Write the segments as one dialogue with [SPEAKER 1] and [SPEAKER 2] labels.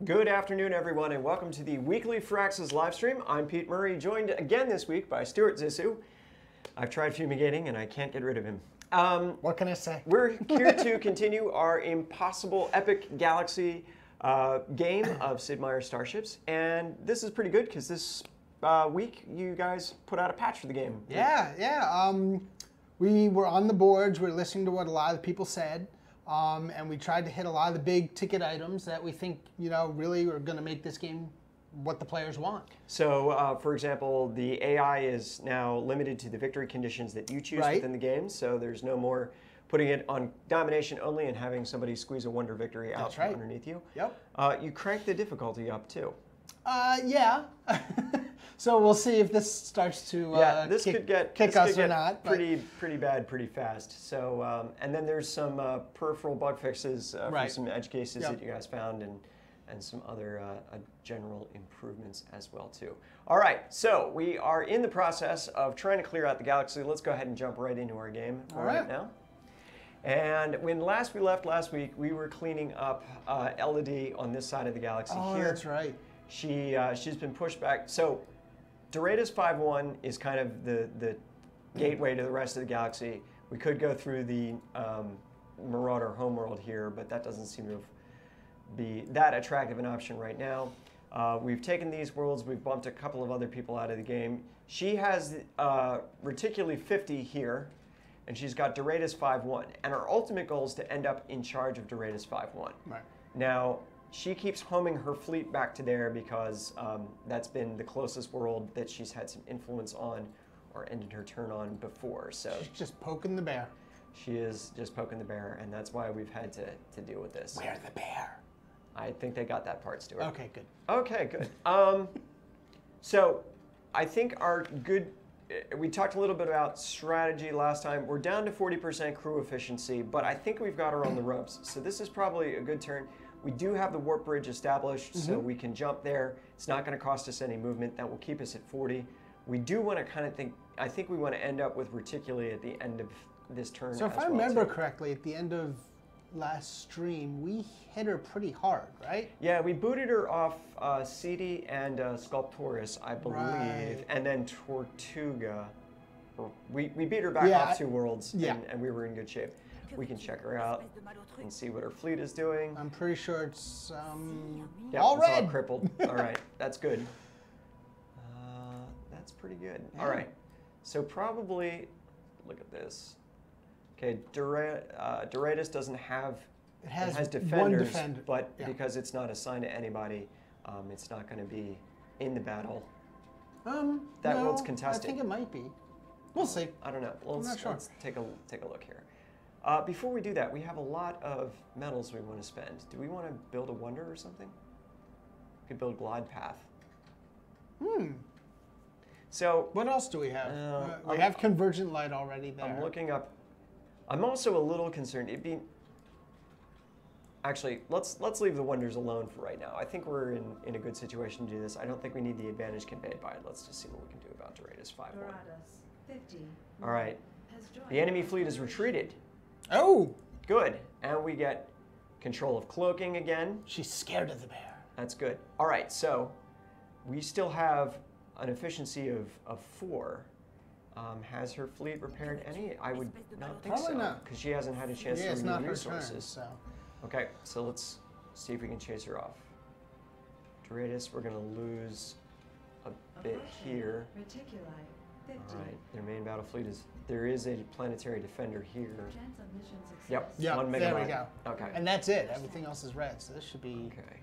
[SPEAKER 1] Good afternoon, everyone, and welcome to the weekly Firaxis live stream. I'm Pete Murray, joined again this week by Stuart Zissu. I've tried fumigating, and I can't get rid of him.
[SPEAKER 2] What can I say?
[SPEAKER 1] We're here to continue our impossible epic galaxy game of Sid Meier's Starships, and this is pretty good because this week you guys put out a patch for the game.
[SPEAKER 2] Yeah. We were on the boards. We were listening to what a lot of the people said. And we tried to hit a lot of the big ticket items that we think, really are going to make this game what the players want.
[SPEAKER 1] So, for example, the AI is now limited to the victory conditions that you choose within the game. So there's no more putting it on domination only and having somebody squeeze a wonder victory out from underneath you.
[SPEAKER 2] Yep.
[SPEAKER 1] You crank the difficulty up too.
[SPEAKER 2] Yeah. So we'll see if this starts to kick us or not.
[SPEAKER 1] Pretty bad pretty fast. So and then there's some peripheral bug fixes for some edge cases that you guys found and some other general improvements as well too. All right, so we are in the process of trying to clear out the galaxy. Let's go ahead and jump right into our game right now. And when we left last week, we were cleaning up Elodie on this side of the galaxy here.
[SPEAKER 2] Oh, that's right.
[SPEAKER 1] She's been pushed back. So Doratus 5-1 is kind of the gateway to the rest of the galaxy. We could go through the Marauder homeworld here, but that doesn't seem to be that attractive an option right now. We've taken these worlds. We've bumped a couple of other people out of the game. She has Reticuli 50 here, and she's got Doratus 5-1. And our ultimate goal is to end up in charge of Doratus 5-1.
[SPEAKER 2] Right.
[SPEAKER 1] Now, she keeps homing her fleet back to there because that's been the closest world that she's had some influence on or ended her turn on before. So
[SPEAKER 2] she's just poking the bear.
[SPEAKER 1] She is just poking the bear, and that's why we've had to deal with this.
[SPEAKER 2] Where's the bear?
[SPEAKER 1] I think they got that part, Stuart.
[SPEAKER 2] Okay, good.
[SPEAKER 1] Okay, good. So I think we talked a little bit about strategy last time. We're down to 40% crew efficiency, but I think we've got her on the ropes. So this is probably a good turn. We do have the warp bridge established, so we can jump there. It's not going to cost us any movement. That will keep us at 40. We do want to I think we want to end up with Reticuli at the end of this turn.
[SPEAKER 2] So if I remember correctly, at the end of last stream, we hit her pretty hard, right?
[SPEAKER 1] Yeah, we booted her off CD and Sculptoris, I believe, and then Tortuga. We beat her back off 2 worlds, and we were in good shape. We can check her out and see what her fleet is doing.
[SPEAKER 2] I'm pretty sure it's
[SPEAKER 1] all red. It's all crippled. All right, that's good. That's pretty good. Yeah. All right, so probably, look at this. Okay, Doratus doesn't have, it has defenders, but because it's not assigned to anybody, it's not going to be in the battle. That world's contested.
[SPEAKER 2] I think it might be. We'll see.
[SPEAKER 1] I don't know. Well, let's take a look here. Before we do that, we have a lot of metals we want to spend. Do we want to build a wonder or something? We could build glide path. So
[SPEAKER 2] what else do we have? We have convergent light already there.
[SPEAKER 1] I'm looking up. I'm also a little concerned. Actually, let's leave the wonders alone for right now. I think we're in a good situation to do this. I don't think we need the advantage conveyed by it. Let's just see what we can do about Doratus 5-1. All right. The enemy fleet has retreated.
[SPEAKER 2] Oh!
[SPEAKER 1] Good. And we get control of cloaking again.
[SPEAKER 2] She's scared of the bear.
[SPEAKER 1] That's good. All right, so we still have an efficiency of 4. Has her fleet repaired any? I would not think
[SPEAKER 2] Probably
[SPEAKER 1] so.
[SPEAKER 2] not.
[SPEAKER 1] Because she hasn't had a chance to renew resources.
[SPEAKER 2] Turn, so.
[SPEAKER 1] Okay, so let's see if we can chase her off. Doratus, we're going to lose a bit here. All right, their main battle fleet there is a planetary defender here. Yep, 1 megabyte.
[SPEAKER 2] There we go.
[SPEAKER 1] Okay.
[SPEAKER 2] And that's it. Everything else is red, so this should be...
[SPEAKER 1] Okay.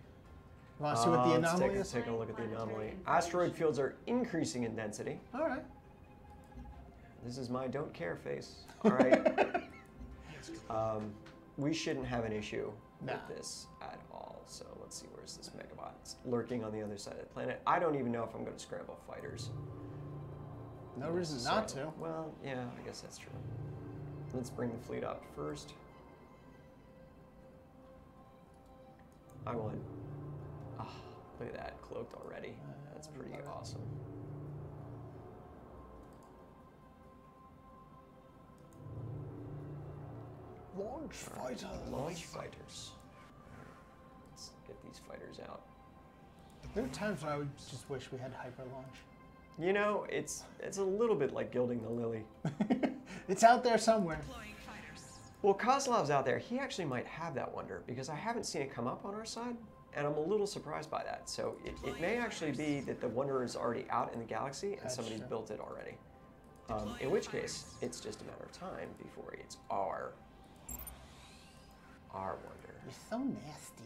[SPEAKER 2] You want to see what the anomaly
[SPEAKER 1] is? Take a look at the anomaly. Asteroid fields are increasing in density.
[SPEAKER 2] All right.
[SPEAKER 1] This is my don't care face. All right. We shouldn't have an issue with this at all. So let's see, where's this megabot? It's lurking on the other side of the planet. I don't even know if I'm going to scramble fighters.
[SPEAKER 2] No reason not to.
[SPEAKER 1] Well, yeah, I guess that's true. Let's bring the fleet up first. I want... look at that, cloaked already. That's pretty awesome.
[SPEAKER 2] Launch fighters.
[SPEAKER 1] Launch fighters. Let's get these fighters out.
[SPEAKER 2] There are times when I would just wish we had hyper launch.
[SPEAKER 1] You know, it's a little bit like gilding the lily.
[SPEAKER 2] It's out there somewhere.
[SPEAKER 1] Well, Kozlov's out there. He actually might have that wonder because I haven't seen it come up on our side, and I'm a little surprised by that. So it may actually be that the wonder is already out in the galaxy and somebody's built it already. In which case, it's just a matter of time before it's our wonder.
[SPEAKER 2] You're so nasty.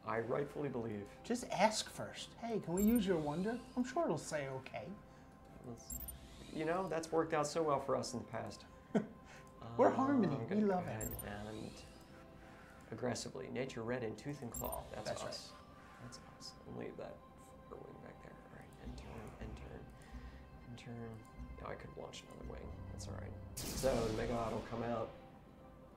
[SPEAKER 1] I rightfully believe.
[SPEAKER 2] Just ask first. Hey, can we use your wonder? I'm sure it'll say okay.
[SPEAKER 1] You know, that's worked out so well for us in the past.
[SPEAKER 2] We're Harmony. We love it.
[SPEAKER 1] And aggressively. Nature red in tooth and claw. That's us.
[SPEAKER 2] Right.
[SPEAKER 1] That's us. I'll leave that for wing back there. All right. And turn. Now I could launch another wing. That's all right. So the Megalod will come out.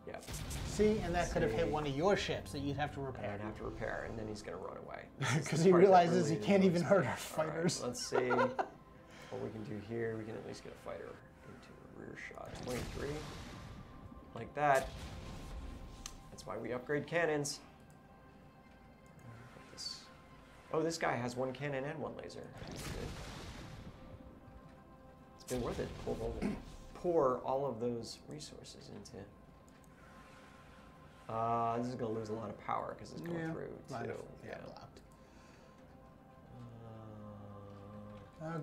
[SPEAKER 1] Yep.
[SPEAKER 2] See, and that could have hit one of your ships that you'd have to repair.
[SPEAKER 1] I'd have to repair, and then he's going to run away.
[SPEAKER 2] Because he realizes he can't even hurt our fighters.
[SPEAKER 1] Right, let's see what we can do here. We can at least get a fighter into a rear shot. 23. Like that. That's why we upgrade cannons. Oh, this guy has one cannon and one laser. That's good. It's been worth it to pour all of those resources into. This is going to lose a lot of power because it's going through too. Yeah.
[SPEAKER 2] Blocked.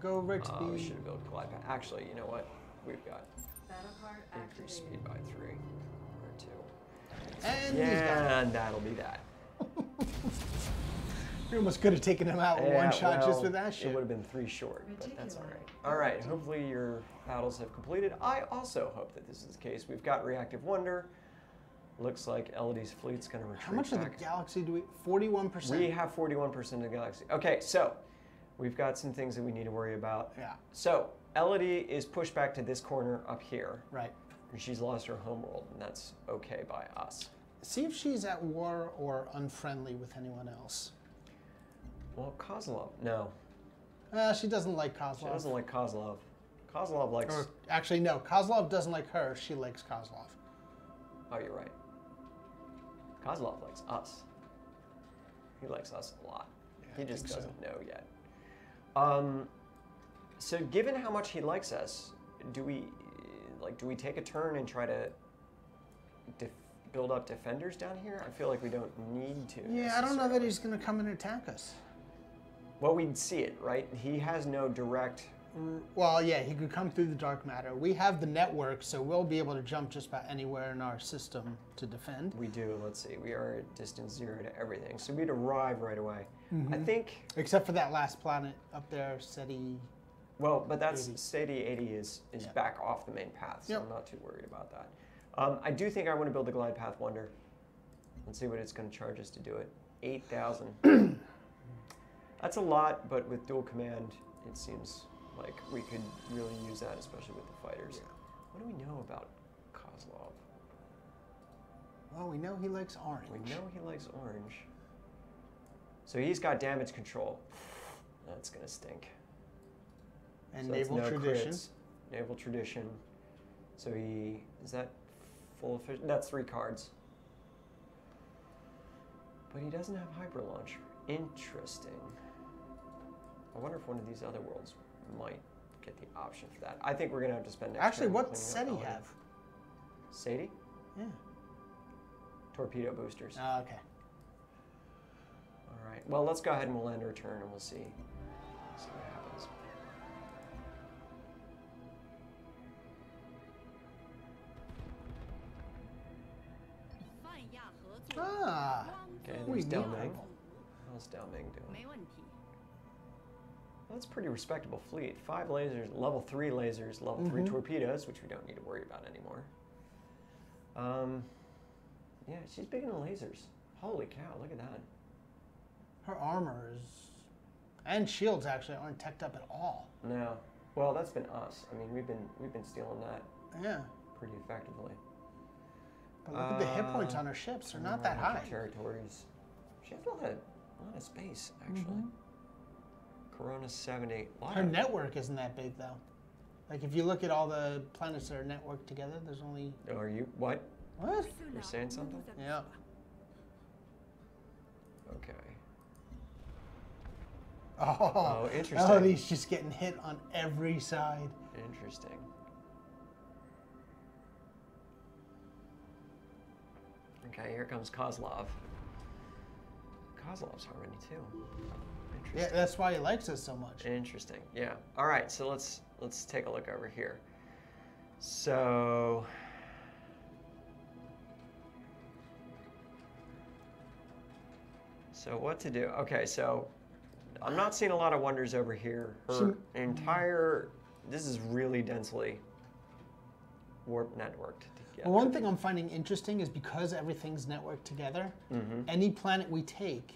[SPEAKER 2] Go Rixby.
[SPEAKER 1] We should have built a glide path. Actually, you know what? We've got increased speed by 3 or 2.
[SPEAKER 2] And
[SPEAKER 1] and that'll be that.
[SPEAKER 2] We almost could have taken him out with one shot just with that shit.
[SPEAKER 1] It would have been 3 short, but that's all right. All right, hopefully your battles have completed. I also hope that this is the case. We've got Reactive Wonder. Looks like Elodie's fleet's going to retreat.
[SPEAKER 2] How much of the galaxy do we? 41%.
[SPEAKER 1] We have 41% of the galaxy. Okay, so we've got some things that we need to worry about.
[SPEAKER 2] Yeah.
[SPEAKER 1] So Elodie is pushed back to this corner up here.
[SPEAKER 2] Right.
[SPEAKER 1] And she's lost her homeworld, and that's okay by us.
[SPEAKER 2] See if she's at war or unfriendly with anyone else.
[SPEAKER 1] Well, Kozlov, no.
[SPEAKER 2] She doesn't like Kozlov.
[SPEAKER 1] She doesn't like Kozlov. Kozlov likes...
[SPEAKER 2] Or, actually, no. Kozlov doesn't like her. She likes Kozlov.
[SPEAKER 1] Oh, you're right. Kozlov likes us. He likes us a lot. Yeah, he just doesn't know yet. So given how much he likes us, do we take a turn and try to build up defenders down here? I feel like we don't need to.
[SPEAKER 2] Yeah, I don't know that he's going to come and attack us.
[SPEAKER 1] Well, we'd see it, right? He has no direct...
[SPEAKER 2] Well, yeah, he could come through the dark matter. We have the network, so we'll be able to jump just about anywhere in our system to defend.
[SPEAKER 1] We do. Let's see. We are at distance 0 to everything, so we'd arrive right away.
[SPEAKER 2] Mm-hmm. I
[SPEAKER 1] think...
[SPEAKER 2] Except for that last planet up there, SETI...
[SPEAKER 1] Well, but that's SETI 80 is back off the main path, so I'm not too worried about that. I do think I want to build the glide path wonder. Let's see what it's going to charge us to do it. 8,000. That's a lot, but with dual command, it seems like we could really use that, especially with the fighters. Yeah. What do we know about Kozlov?
[SPEAKER 2] Well, we know he likes orange.
[SPEAKER 1] We know he likes orange. So he's got damage control. That's going to stink.
[SPEAKER 2] And so naval tradition.
[SPEAKER 1] Crits. Naval tradition. So is that full efficient? That's 3 cards. But he doesn't have hyper launcher. Interesting. I wonder if one of these other worlds might get the option for that. I think we're gonna have to spend next
[SPEAKER 2] Actually,
[SPEAKER 1] turn
[SPEAKER 2] what SETI have?
[SPEAKER 1] SETI?
[SPEAKER 2] Yeah.
[SPEAKER 3] torpedo boosters.
[SPEAKER 2] Oh, okay.
[SPEAKER 3] All right. Well, let's go ahead and we'll land our turn and we'll see what happens.
[SPEAKER 2] Ah.
[SPEAKER 3] Okay,
[SPEAKER 2] we
[SPEAKER 3] there's
[SPEAKER 2] need
[SPEAKER 3] Dao Ming.
[SPEAKER 2] people.
[SPEAKER 3] How's Dao Ming doing? That's a pretty respectable fleet. 5 lasers, level 3 lasers, level 3 torpedoes, which we don't need to worry about anymore. Yeah, she's big into lasers. Holy cow, look at that.
[SPEAKER 2] Her armor is, and shields actually aren't teched up at all.
[SPEAKER 3] No. Well, that's been us. I mean, we've been stealing that
[SPEAKER 2] Yeah.
[SPEAKER 3] pretty effectively.
[SPEAKER 2] But look at the hit points on her ships. They're not that high.
[SPEAKER 3] Territories. She has a lot of space, actually. Corona 70.
[SPEAKER 2] Her network isn't that big, though. Like, if you look at all the planets that are networked together, there's only...
[SPEAKER 3] Are you? What?
[SPEAKER 2] What?
[SPEAKER 3] You're saying something?
[SPEAKER 2] Yeah.
[SPEAKER 1] Okay.
[SPEAKER 2] Oh,
[SPEAKER 1] interesting.
[SPEAKER 2] Elodie's just getting hit on every side.
[SPEAKER 1] Interesting. Okay, here comes Kozlov. Kozlov's harmony too. Interesting.
[SPEAKER 2] Yeah, that's why he likes us so much.
[SPEAKER 1] Interesting. Yeah. All right. So let's take a look over here. So what to do? Okay. So I'm not seeing a lot of wonders over here. Her entire this is really densely warp networked together.
[SPEAKER 2] Well, one thing I'm finding interesting is because everything's networked together, any planet we take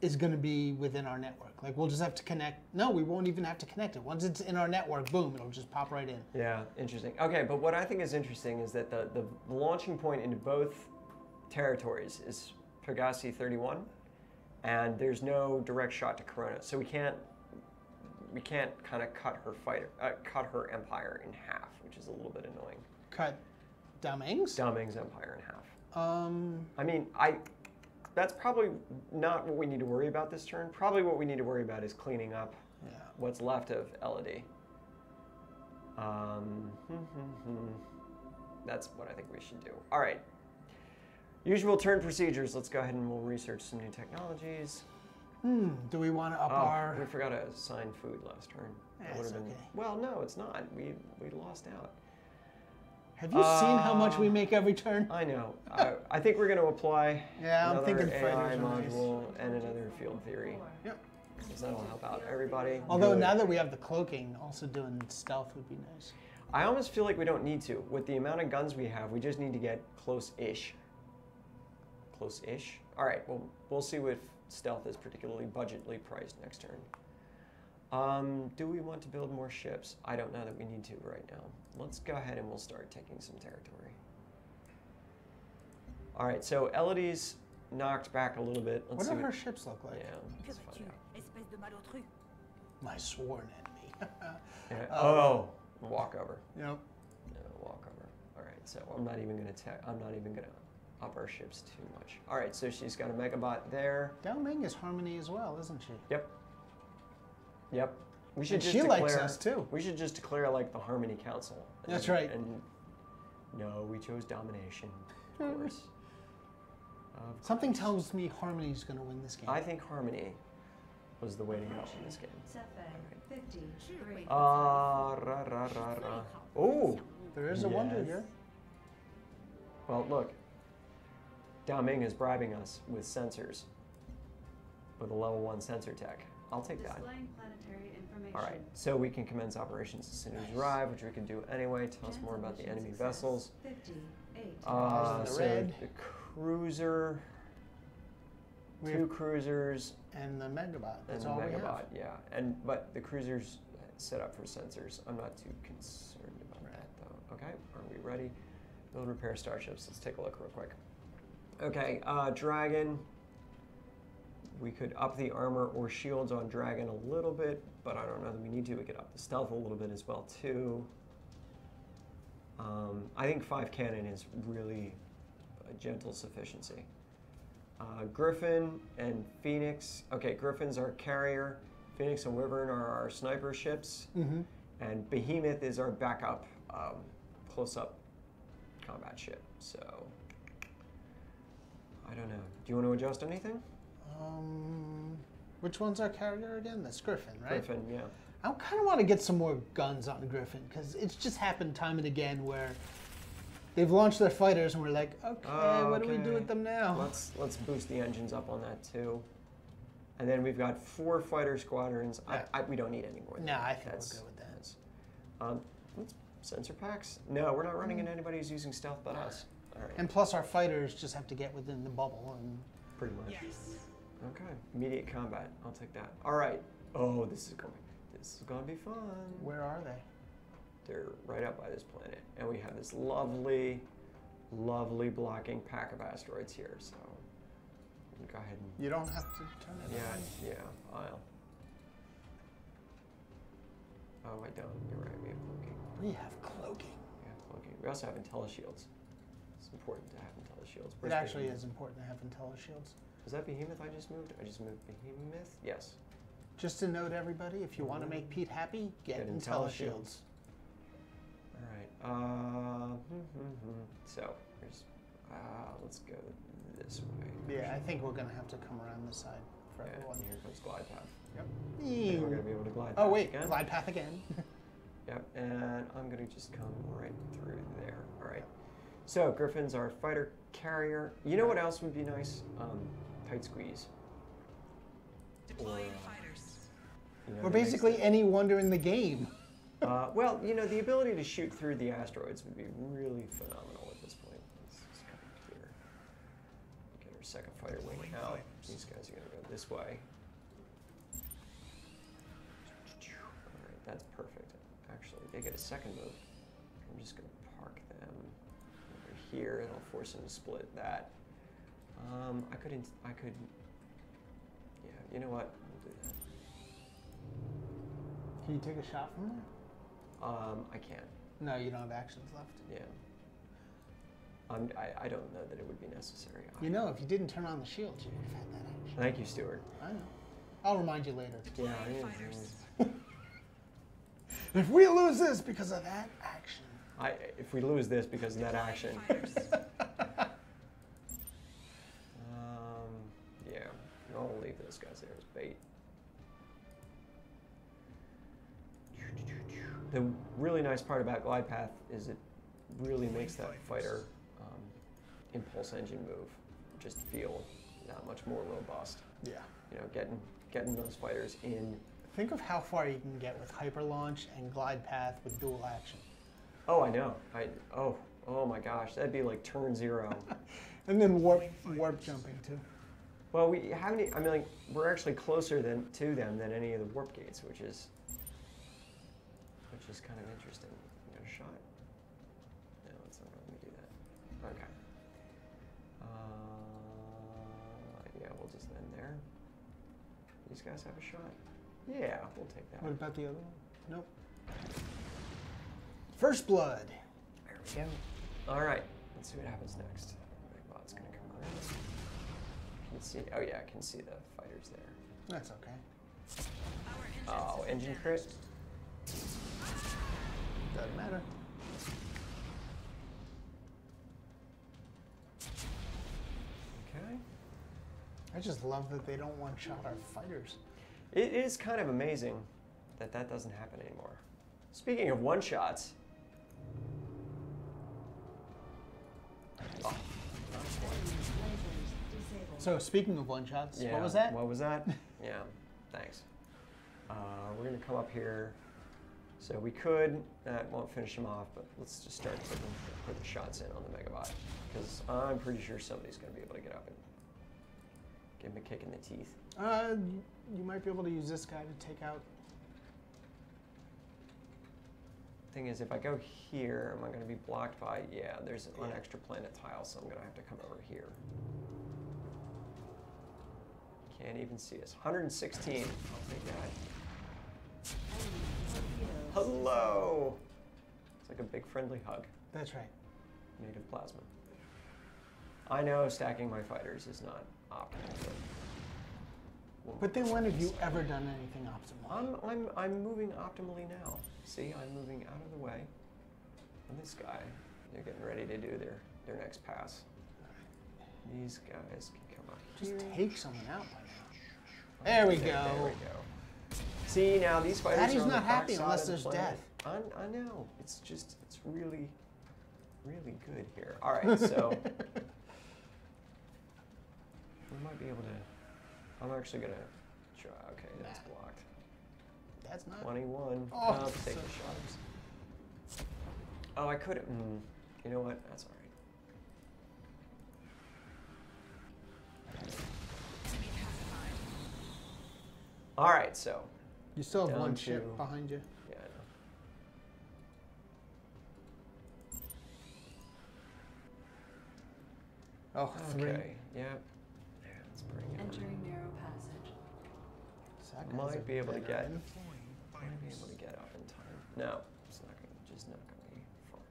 [SPEAKER 2] is going to be within our network. Like, we'll just have to connect. No, we won't even have to connect it. Once it's in our network, boom, it'll just pop right in.
[SPEAKER 1] Yeah, interesting. Okay, but what I think is interesting is that the launching point into both territories is Pegasi 31, and there's no direct shot to Corona, so we can't kind of cut her empire in half, which is a little bit annoying.
[SPEAKER 2] Cut Dameng's?
[SPEAKER 1] Dameng's empire in half.
[SPEAKER 2] I
[SPEAKER 1] mean, that's probably not what we need to worry about this turn. Probably what we need to worry about is cleaning up what's left of Elodie. That's what I think we should do. All right. Usual turn procedures. Let's go ahead and we'll research some new technologies.
[SPEAKER 2] Do we want to up our...
[SPEAKER 1] We forgot to assign food last turn. That would have been...
[SPEAKER 2] okay.
[SPEAKER 1] Well, no, it's not. We lost out.
[SPEAKER 2] Have you seen how much we make every turn?
[SPEAKER 1] I know. I think we're going to apply
[SPEAKER 2] I'm thinking
[SPEAKER 1] another AI
[SPEAKER 2] fighters are nice.
[SPEAKER 1] module and another field theory.
[SPEAKER 2] Yep.
[SPEAKER 1] Because that'll help out everybody.
[SPEAKER 2] Although
[SPEAKER 1] Good.
[SPEAKER 2] now that we have the cloaking, also doing stealth would be nice.
[SPEAKER 1] I almost feel like we don't need to. With the amount of guns we have, we just need to get close-ish. Close-ish? All right, well, we'll see if stealth is particularly budgetly priced next turn. Do we want to build more ships? I don't know that we need to right now. Let's go ahead and we'll start taking some territory. All right, so Elodie's knocked back a little bit. Let's
[SPEAKER 2] What
[SPEAKER 1] see
[SPEAKER 2] do her ships look like?
[SPEAKER 1] Yeah, let's find out.
[SPEAKER 2] My sworn enemy.
[SPEAKER 1] Yeah. Oh, walkover.
[SPEAKER 2] Yep.
[SPEAKER 1] No, walkover. All right, so I'm not even gonna up our ships too much. All right, so she's got a Megabot there.
[SPEAKER 2] Dameng is harmony as well, isn't she?
[SPEAKER 1] Yep. Yep. We should
[SPEAKER 2] And
[SPEAKER 1] just
[SPEAKER 2] she
[SPEAKER 1] declare,
[SPEAKER 2] likes us too.
[SPEAKER 1] We should just declare like the Harmony Council.
[SPEAKER 2] That's right.
[SPEAKER 1] And no, we chose domination, of course.
[SPEAKER 2] Something tells me Harmony's going to win this game.
[SPEAKER 1] I think Harmony was the way to go in this game. Oh,
[SPEAKER 2] There is a wonder here.
[SPEAKER 1] well, look. Dameng is bribing us with sensors, with a level 1 sensor tech. I'll take that. All right, so we can commence operations as soon as we arrive, which we can do anyway. Tell us more about the enemy vessels.
[SPEAKER 2] red.
[SPEAKER 1] The cruiser, two cruisers,
[SPEAKER 2] And the Megabot. That's
[SPEAKER 1] and
[SPEAKER 2] all
[SPEAKER 1] the
[SPEAKER 2] we have.
[SPEAKER 1] Megabot, yeah. But the cruiser's set up for sensors. I'm not too concerned about that, though. Okay, are we ready? Build, repair starships. Let's take a look real quick. Okay, Dragon. We could up the armor or shields on Dragon a little bit, but I don't know that we need to. We could up the stealth a little bit as well, too. I think 5 cannon is really a gentle sufficiency. Griffin and Phoenix. Okay, Griffin's our carrier. Phoenix and Wyvern are our sniper ships. And Behemoth is our backup close-up combat ship. So, I don't know. Do you want to adjust anything?
[SPEAKER 2] Which one's our carrier again? That's Griffin, right?
[SPEAKER 1] Griffin, yeah.
[SPEAKER 2] I kind of want to get some more guns on Griffin because it's just happened time and again where they've launched their fighters and we're like, okay, what do we do with them now?
[SPEAKER 1] Let's boost the engines up on that too. And then we've got 4 fighter squadrons.
[SPEAKER 2] Yeah.
[SPEAKER 1] We don't need any more than
[SPEAKER 2] No,
[SPEAKER 1] that.
[SPEAKER 2] I think we're good with that.
[SPEAKER 1] What's sensor packs? No, we're not running into anybody who's using stealth but us. All right.
[SPEAKER 2] And plus our fighters just have to get within the bubble. And
[SPEAKER 1] Pretty much. Okay. Immediate combat. I'll take that. All right. Oh, this is gonna be fun.
[SPEAKER 2] where are they?
[SPEAKER 1] They're right up by this planet, and we have this lovely, lovely blocking pack of asteroids here. So go ahead and
[SPEAKER 2] You don't have to turn it on.
[SPEAKER 1] yeah. I'll. Oh, I don't. You're right. We have cloaking.
[SPEAKER 2] We have cloaking.
[SPEAKER 1] We have cloaking. We also have IntelliShields. It's important to have IntelliShields.
[SPEAKER 2] It actually is important to have IntelliShields.
[SPEAKER 1] Is that Behemoth I just moved? I just moved Behemoth? Yes.
[SPEAKER 2] Just to note, everybody, if you want to make Pete happy, get IntelliShields.
[SPEAKER 1] All right. So, let's go this way.
[SPEAKER 2] Yeah, I think we're going to have to come around this side for everyone.
[SPEAKER 1] Here comes glide path.
[SPEAKER 2] Yep.
[SPEAKER 1] And we're going to be able to glide path
[SPEAKER 2] Oh, wait.
[SPEAKER 1] again.
[SPEAKER 2] Glide path again.
[SPEAKER 1] Yep, and I'm going to just come right through there. All right. So, Griffin's our fighter carrier. You know what else would be nice? Tight squeeze.
[SPEAKER 4] Deploying fighters.
[SPEAKER 1] You know,
[SPEAKER 2] Or
[SPEAKER 1] that makes
[SPEAKER 2] basically any wonder in the game.
[SPEAKER 1] well, you know, the ability to shoot through the asteroids would be really phenomenal at this point. Let's just come here. Get our second fighter wing out. These guys are going to go this way. All right, that's perfect. Actually, they get a second move. I'm just going to park them over here, and I'll force them to split that. I could, yeah, you know what? We'll do that.
[SPEAKER 2] Can you take a shot from there?
[SPEAKER 1] I can't.
[SPEAKER 2] No, you don't have actions left.
[SPEAKER 1] Yeah. I don't know that it would be necessary.
[SPEAKER 2] You know, if you didn't turn on the shields, you would have had that action.
[SPEAKER 1] Thank you, Stuart.
[SPEAKER 2] I know. I'll remind you later.
[SPEAKER 1] Yeah,
[SPEAKER 4] Fighters.
[SPEAKER 2] If we lose this because of that action.
[SPEAKER 1] if we lose this because of that action.
[SPEAKER 4] Fighters.
[SPEAKER 1] Yeah, I'll leave those guys there as bait. The really nice part about glide path is it really makes that fighter impulse engine move just feel that much more robust.
[SPEAKER 2] Yeah.
[SPEAKER 1] You know, getting those fighters in.
[SPEAKER 2] Think of how far you can get with hyper launch and glide path with dual action.
[SPEAKER 1] Oh, I know. Oh my gosh, that'd be like turn 0.
[SPEAKER 2] And then warp jumping too.
[SPEAKER 1] Well, we haven't. I mean, like, we're actually closer to them than any of the warp gates, which is kind of interesting. You got a shot? No, it's not letting me do that. Okay. Yeah, we'll just end there. These guys have a shot. Yeah, we'll take that.
[SPEAKER 2] What about the other one? Nope. First blood.
[SPEAKER 1] There we go. All right. Let's see what happens next. Megbot's gonna come around. Can you see? Oh yeah, I can see the fighters there.
[SPEAKER 2] That's okay.
[SPEAKER 1] Oh, engine crit.
[SPEAKER 2] Doesn't matter.
[SPEAKER 1] Okay.
[SPEAKER 2] I just love that they don't one-shot our fighters.
[SPEAKER 1] It is kind of amazing that that doesn't happen anymore. Speaking of one-shots. Oh,
[SPEAKER 2] So speaking of one-shots,
[SPEAKER 1] yeah,
[SPEAKER 2] what was that?
[SPEAKER 1] What was that? Yeah, thanks. We're going to come up here. So we could, that won't finish them off, but let's just start putting shots in on the Megabot. Because I'm pretty sure somebody's going to be able to get up and give him a kick in the teeth.
[SPEAKER 2] You might be able to use this guy to take out.
[SPEAKER 1] Thing is, if I go here, am I going to be blocked by, yeah, there's an extra planet tile, so I'm going to have to come over here. Can't even see us. 116, I'll take that. Hello! It's like a big friendly hug
[SPEAKER 2] That's right.
[SPEAKER 1] made of plasma. I know stacking my fighters is not optimal,
[SPEAKER 2] But then when have you ever done anything optimal?
[SPEAKER 1] I'm moving optimally now. See, I'm moving out of the way. And this guy, they're getting ready to do their next pass. These guys can come up
[SPEAKER 2] Just
[SPEAKER 1] here.
[SPEAKER 2] take someone out by now. There we go.
[SPEAKER 1] There we go. See, now these fighters
[SPEAKER 2] Daddy's
[SPEAKER 1] are on
[SPEAKER 2] not
[SPEAKER 1] the
[SPEAKER 2] happy
[SPEAKER 1] backside
[SPEAKER 2] unless
[SPEAKER 1] of the
[SPEAKER 2] there's
[SPEAKER 1] planet.
[SPEAKER 2] death.
[SPEAKER 1] I know. It's really, really good here. All right, so we might be able to. I'm actually gonna try. Okay, that's blocked.
[SPEAKER 2] That's not.
[SPEAKER 1] 21.
[SPEAKER 2] Oh,
[SPEAKER 1] I'll take
[SPEAKER 2] so
[SPEAKER 1] the shot. Oh, I could have. You know what? That's all right. All right, so.
[SPEAKER 2] You still have
[SPEAKER 1] Down
[SPEAKER 2] one
[SPEAKER 1] to-
[SPEAKER 2] ship behind you.
[SPEAKER 1] Yeah, I know.
[SPEAKER 2] Oh, three.
[SPEAKER 1] Okay. Yeah. Yeah, let's bring it.
[SPEAKER 4] Entering narrow passage.
[SPEAKER 2] That guy's
[SPEAKER 1] Might
[SPEAKER 2] a
[SPEAKER 1] be able to get.
[SPEAKER 2] veteran.
[SPEAKER 1] Might be able to get up in time. No, it's not going. Just not going to be far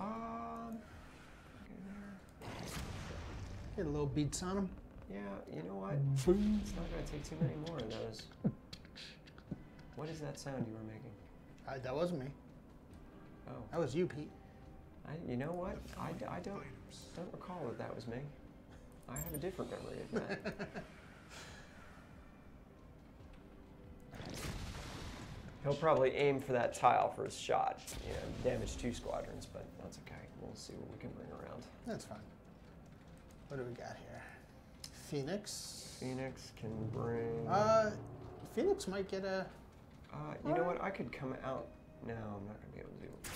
[SPEAKER 1] Okay, there.
[SPEAKER 2] Get a little beats on him.
[SPEAKER 1] Yeah, you know what?
[SPEAKER 2] Boom.
[SPEAKER 1] It's not going to take too many more of those. What is that sound you were making?
[SPEAKER 2] That wasn't me.
[SPEAKER 1] Oh,
[SPEAKER 2] That was you, Pete.
[SPEAKER 1] you know what? I don't recall that that was me. I have a different memory of that. He'll probably aim for that tile for his shot. You know, damage 2 squadrons, but that's okay. We'll see what we can bring around.
[SPEAKER 2] That's fine. What do we got here? Phoenix.
[SPEAKER 1] Phoenix can bring.
[SPEAKER 2] Phoenix might get a.
[SPEAKER 1] You know what? I could come out. No, I'm not gonna be able to do a lot of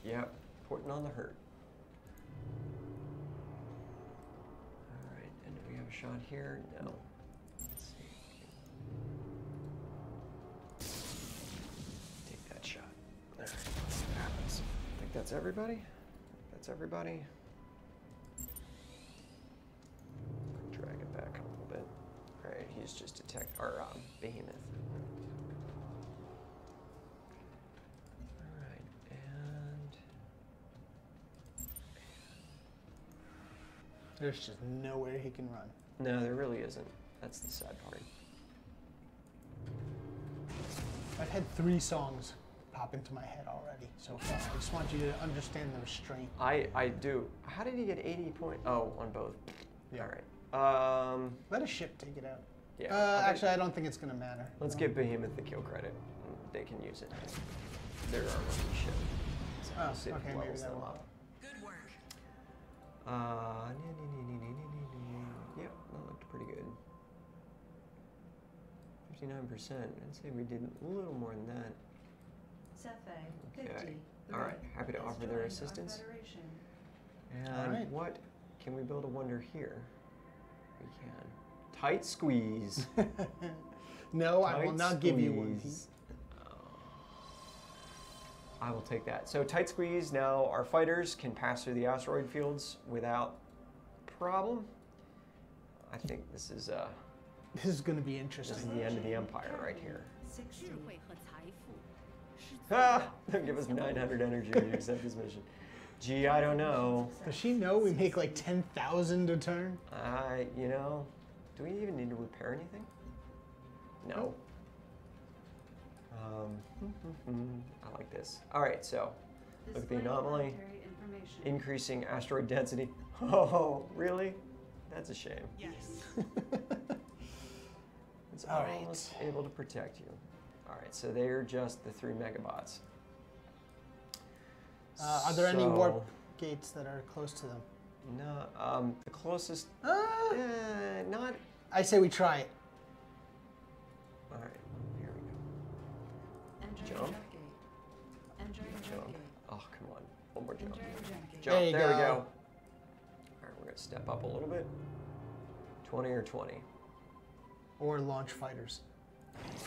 [SPEAKER 1] that. Yep, putting on the hurt. All right, and do we have a shot here? No. Let's see. Take that shot. All right, let's see what happens. I think that's everybody. That's everybody. Drag it back a little bit. All right, he's just attacked our behemoth. All right, and
[SPEAKER 2] There's just nowhere he can run.
[SPEAKER 1] no, there really isn't. That's the sad part.
[SPEAKER 2] I've had 3 songs pop into my head already so far. I just want you to understand the restraint.
[SPEAKER 1] I do. How did he get 80 points? Oh, on both.
[SPEAKER 2] Yeah.
[SPEAKER 1] All right.
[SPEAKER 2] Let a ship take it out.
[SPEAKER 1] Yeah.
[SPEAKER 2] Actually, I don't think it's going to matter.
[SPEAKER 1] Let's give Behemoth the kill credit. They can use it. They're our rookie ship. So
[SPEAKER 2] Oh,
[SPEAKER 1] we'll see if
[SPEAKER 2] okay,
[SPEAKER 1] it
[SPEAKER 2] maybe
[SPEAKER 1] levels
[SPEAKER 2] that
[SPEAKER 1] them
[SPEAKER 2] will.
[SPEAKER 1] up.
[SPEAKER 4] Good work.
[SPEAKER 1] Yep, that looked pretty good. 59%. I'd say we did a little more than that.
[SPEAKER 4] Cephei, 50.
[SPEAKER 1] Okay.
[SPEAKER 4] The
[SPEAKER 1] All right,
[SPEAKER 4] red
[SPEAKER 1] happy to
[SPEAKER 4] has
[SPEAKER 1] offer their
[SPEAKER 4] joined our
[SPEAKER 1] assistance.
[SPEAKER 4] federation.
[SPEAKER 1] And
[SPEAKER 2] Alright.
[SPEAKER 1] what can we build a wonder here? We can. Tight squeeze.
[SPEAKER 2] No, I will
[SPEAKER 1] Tight
[SPEAKER 2] not give you one.
[SPEAKER 1] squeeze. I will take that. So tight squeeze, now our fighters can pass through the asteroid fields without problem. I think this is
[SPEAKER 2] This is going to be
[SPEAKER 1] the
[SPEAKER 2] interesting.
[SPEAKER 1] end of the empire right here.
[SPEAKER 4] 60.
[SPEAKER 5] 智慧和财富是最
[SPEAKER 1] Ah! They'll give us 900 energy when you accept this mission. Gee, I don't know.
[SPEAKER 2] Does she know we make like 10,000 a turn?
[SPEAKER 1] You know, do we even need to repair anything? No. I like this. All right, so look at the
[SPEAKER 4] Display
[SPEAKER 1] anomaly.
[SPEAKER 4] planetary information.
[SPEAKER 1] Increasing asteroid density. Oh, really? That's a shame.
[SPEAKER 4] Yes.
[SPEAKER 1] It's
[SPEAKER 2] All right.
[SPEAKER 1] almost able to protect you. All right, so they're just the 3 megabots.
[SPEAKER 2] Are there any warp
[SPEAKER 1] So-
[SPEAKER 2] gates that are close to them?
[SPEAKER 1] No, the closest, not.
[SPEAKER 2] I say we try it.
[SPEAKER 1] All right, here we go.
[SPEAKER 4] Entering
[SPEAKER 1] Jump.
[SPEAKER 4] jump gate. Entering jump
[SPEAKER 1] Jump.
[SPEAKER 4] gate.
[SPEAKER 1] Oh, come on. One more jump.
[SPEAKER 4] Entering jump gate.
[SPEAKER 1] Jump.
[SPEAKER 2] There you
[SPEAKER 1] There we
[SPEAKER 2] go.
[SPEAKER 1] go. All right, we're gonna step up a little bit. 20 or 20.
[SPEAKER 2] Or launch fighters.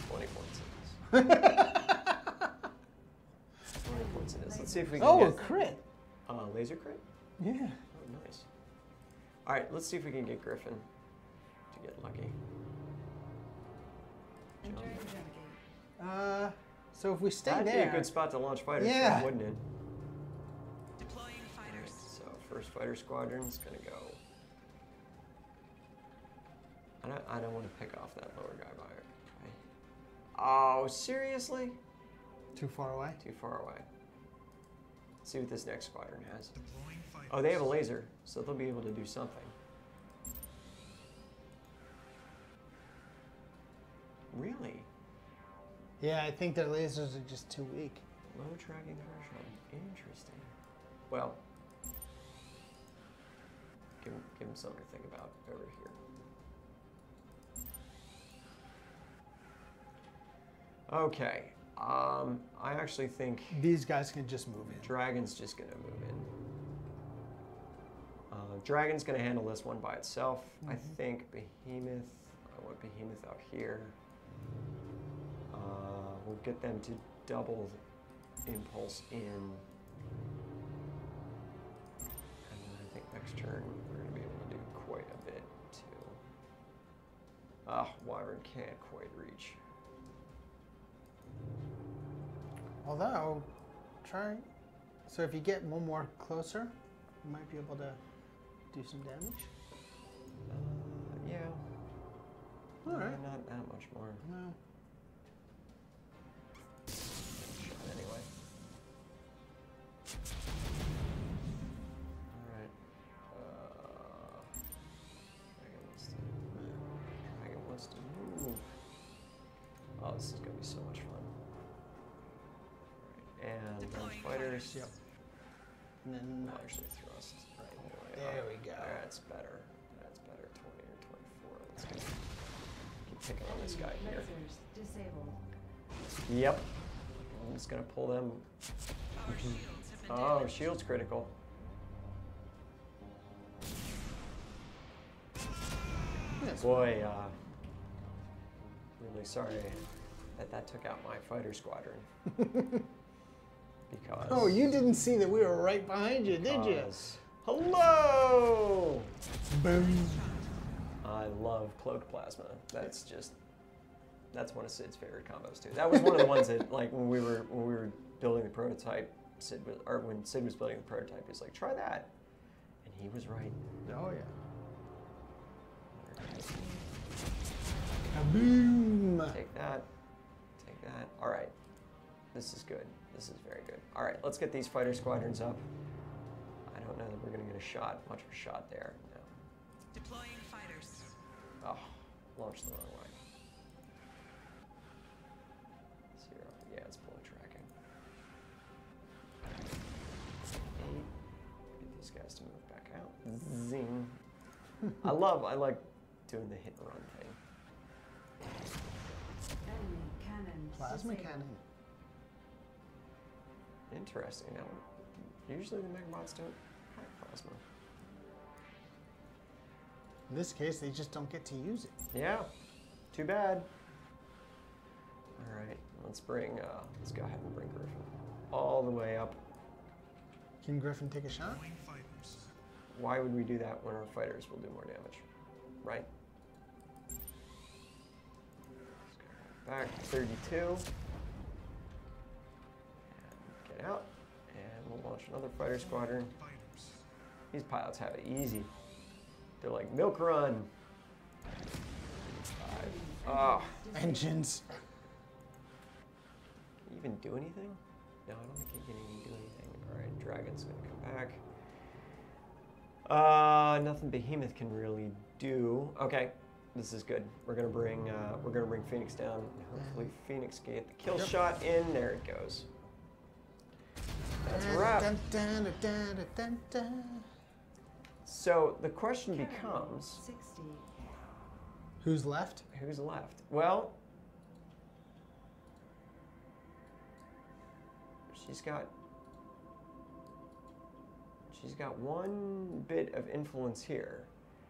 [SPEAKER 1] 20 points it is. 20 points it is. Let's see if we can
[SPEAKER 2] Oh, a
[SPEAKER 1] get
[SPEAKER 2] crit.
[SPEAKER 1] laser crit.
[SPEAKER 2] Yeah.
[SPEAKER 1] Oh, nice. All right, let's see if we can get Griffin to get lucky.
[SPEAKER 4] Entering jump gate.
[SPEAKER 2] So if we stay
[SPEAKER 1] That'd
[SPEAKER 2] there.
[SPEAKER 1] be a good spot to launch fighters
[SPEAKER 2] Yeah.
[SPEAKER 1] from, wouldn't it?
[SPEAKER 4] Deploying
[SPEAKER 1] All right,
[SPEAKER 4] fighters.
[SPEAKER 1] so first fighter squadron's gonna go. I don't want to pick off that lower guy by it. Oh, seriously?
[SPEAKER 2] Too far away?
[SPEAKER 1] Too far away. Let's see what this next squadron has. Oh, they have a laser, so they'll be able to do something. Really?
[SPEAKER 2] Yeah, I think their lasers are just too weak.
[SPEAKER 1] Low tracking threshold. Interesting. Well, give him something to think about over here. Okay. I actually think
[SPEAKER 2] These guys can just move in.
[SPEAKER 1] Dragon's just gonna move in. Dragon's gonna handle this one by itself. I think Behemoth. I want Behemoth out here. We'll get them to double impulse in. And then I think next turn we're gonna be able to do quite a bit too. Wyvern can't quite reach.
[SPEAKER 2] Although, try. So if you get one more closer, you might be able to do some damage.
[SPEAKER 1] Yeah.
[SPEAKER 2] All right.
[SPEAKER 1] Not that much more.
[SPEAKER 2] No.
[SPEAKER 1] Anyway. Alright. Dragon wants to move. Oh, this is going to be so much fun. Alright, and those fighters.
[SPEAKER 2] Yep. And then
[SPEAKER 1] Actually, thrust. Right,
[SPEAKER 2] there we go.
[SPEAKER 1] That's better. That's better. 20 or 24. Let's go. Keep picking on this guy here.
[SPEAKER 4] Lasers disabled.
[SPEAKER 1] Yep. I'm just gonna pull them.
[SPEAKER 4] Our shields have been
[SPEAKER 1] Oh,
[SPEAKER 4] damaged.
[SPEAKER 1] shield's critical.
[SPEAKER 2] Yes.
[SPEAKER 1] Boy, really sorry that took out my fighter squadron. Because.
[SPEAKER 2] Oh, you didn't see that we were right behind you, did you?
[SPEAKER 1] because- Hello!
[SPEAKER 2] Boom.
[SPEAKER 1] I love cloaked plasma. That's one of Sid's favorite combos too. That was one of the ones that, like, when we were building the prototype, when Sid was building the prototype, he's like, try that, and he was right.
[SPEAKER 2] Oh yeah. Boom.
[SPEAKER 1] Take that. Take that. All right. This is good. This is very good. All right, let's get these fighter squadrons up. I don't know that we're going to get much of a shot there. No.
[SPEAKER 4] Deploying fighters.
[SPEAKER 1] Oh, launched the wrong way. 0. Yeah, it's bullet tracking. 8. Get these guys to move back out. Zing. I like doing the hit and run thing.
[SPEAKER 4] Enemy cannon.
[SPEAKER 2] Plasma
[SPEAKER 4] disabled.
[SPEAKER 2] cannon.
[SPEAKER 1] Interesting. Now, usually the Megabots don't have plasma.
[SPEAKER 2] In this case, they just don't get to use it.
[SPEAKER 1] Yeah. Too bad. All right. Let's go ahead and bring Griffin all the way up.
[SPEAKER 2] Can Griffin take a shot?
[SPEAKER 1] Why would we do that when our fighters will do more damage? Right? Let's go back to 32. And get out. And we'll launch another fighter squadron. These pilots have it easy. They're like, milk run. 5. Oh.
[SPEAKER 2] Engines.
[SPEAKER 1] Can you even do anything? No, I don't think you can even do anything. All right, Dragon's gonna come back. Nothing Behemoth can really do. Okay, this is good. We're gonna bring Phoenix down. Hopefully, Phoenix can get the kill shot in. There it goes. That's a wrap.
[SPEAKER 2] Dun, dun, dun, dun, dun, dun.
[SPEAKER 1] So the question becomes,
[SPEAKER 4] 60.
[SPEAKER 2] Who's left?
[SPEAKER 1] who's left? Well, she's got one bit of influence here.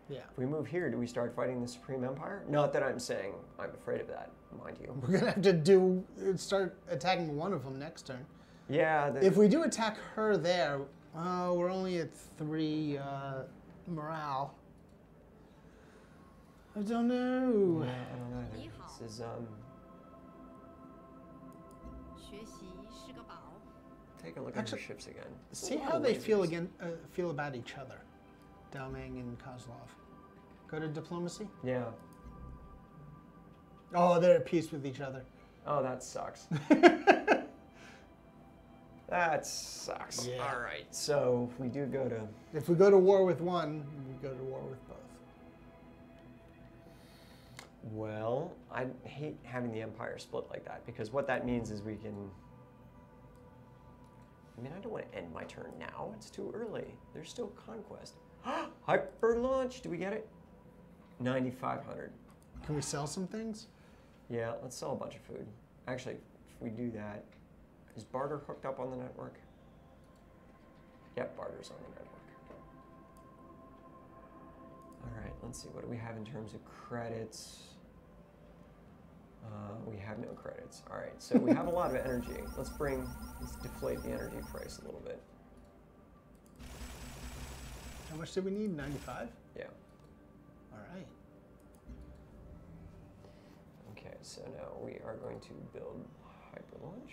[SPEAKER 2] Yeah.
[SPEAKER 1] If we move here, do we start fighting the Supreme Empire? Not that I'm saying I'm afraid of that, mind you.
[SPEAKER 2] We're gonna have to start attacking one of them next turn.
[SPEAKER 1] Yeah.
[SPEAKER 2] If we do attack her there, we're only at 3 morale. I don't know.
[SPEAKER 1] Yeah, I don't know either.
[SPEAKER 5] 你好。
[SPEAKER 1] This is
[SPEAKER 5] 学习是个宝。
[SPEAKER 1] take a look at
[SPEAKER 2] Actually,
[SPEAKER 1] your ships again. It's a
[SPEAKER 2] See
[SPEAKER 1] lot
[SPEAKER 2] how
[SPEAKER 1] of
[SPEAKER 2] they feel
[SPEAKER 1] lasers.
[SPEAKER 2] feel about each other. Dalmang and Kozlov. Go to diplomacy.
[SPEAKER 1] Yeah.
[SPEAKER 2] Oh, they're at peace with each other.
[SPEAKER 1] Oh, that sucks. That sucks.
[SPEAKER 2] Yeah.
[SPEAKER 1] All right. So if we do go to
[SPEAKER 2] If we go to war with one, we go to war with both.
[SPEAKER 1] Well, I hate having the empire split like that because what that means is we can. I mean, I don't want to end my turn now. It's too early. There's still conquest. Hyper launch. Do we get it? 9,500.
[SPEAKER 2] Can we sell some things?
[SPEAKER 1] Yeah, let's sell a bunch of food. Actually, if we do that, is barter hooked up on the network? Yep, barter's on the network. All right, let's see. What do we have in terms of credits? We have no credits. All right, so we have a lot of energy. Let's deflate the energy price a little bit.
[SPEAKER 2] How much did we need? 95?
[SPEAKER 1] Yeah.
[SPEAKER 2] All right.
[SPEAKER 1] Okay, so now we are going to build hyper launch.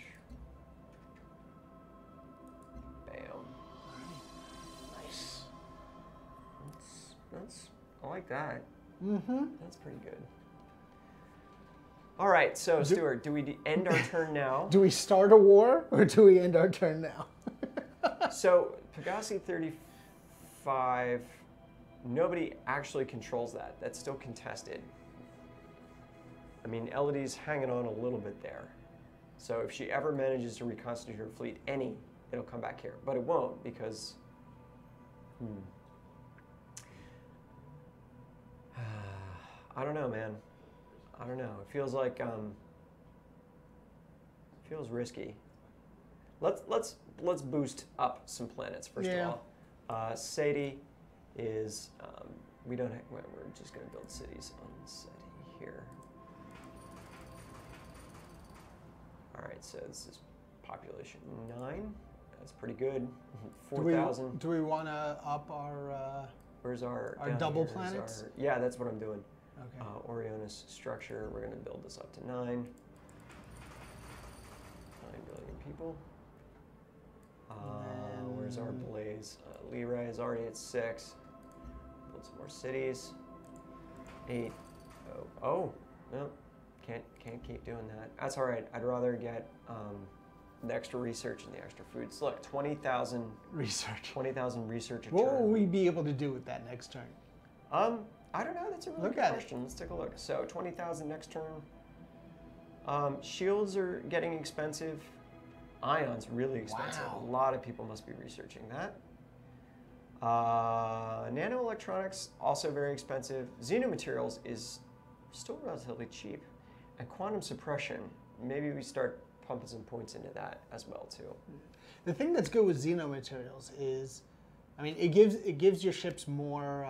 [SPEAKER 1] I like that.
[SPEAKER 2] Mm-hmm.
[SPEAKER 1] That's pretty good. All right, so Stuart, do we end our turn now?
[SPEAKER 2] Do we start a war or do we end our turn now?
[SPEAKER 1] So Pegasi 35, nobody actually controls that. That's still contested. I mean, Elodie's hanging on a little bit there. So if she ever manages to reconstitute her fleet, it'll come back here. But it won't because... I don't know, man. I don't know. It feels like feels risky. Let's boost up some planets first of all. Sadie is we're just gonna build cities on Sadie here. All right, so this is population 9. That's pretty good. 4,000.
[SPEAKER 2] Do we want to up our?
[SPEAKER 1] Where's our
[SPEAKER 2] double planets?
[SPEAKER 1] Yeah, that's what I'm doing.
[SPEAKER 2] Okay.
[SPEAKER 1] Orionis structure, we're going to build this up to 9. 9 billion people. Where's our blaze? Leroy is already at 6. Build some more cities. 8. Oh, no, can't keep doing that. That's all right. I'd rather get the extra research and the extra foods. Look, 20,000
[SPEAKER 2] research.
[SPEAKER 1] 20,000 research a
[SPEAKER 2] What
[SPEAKER 1] turn.
[SPEAKER 2] will we be able to do with that next turn?
[SPEAKER 1] I don't know. That's a really
[SPEAKER 2] Look
[SPEAKER 1] good
[SPEAKER 2] at it.
[SPEAKER 1] question. Let's take a look. So 20,000 next turn. Shields are getting expensive. Ions really expensive.
[SPEAKER 2] Wow.
[SPEAKER 1] A lot of people must be researching that. Nanoelectronics also very expensive. Xenomaterials is still relatively cheap, and quantum suppression. Maybe we start pumping some points into that as well too.
[SPEAKER 2] The thing that's good with Xenomaterials is, I mean, it gives your ships more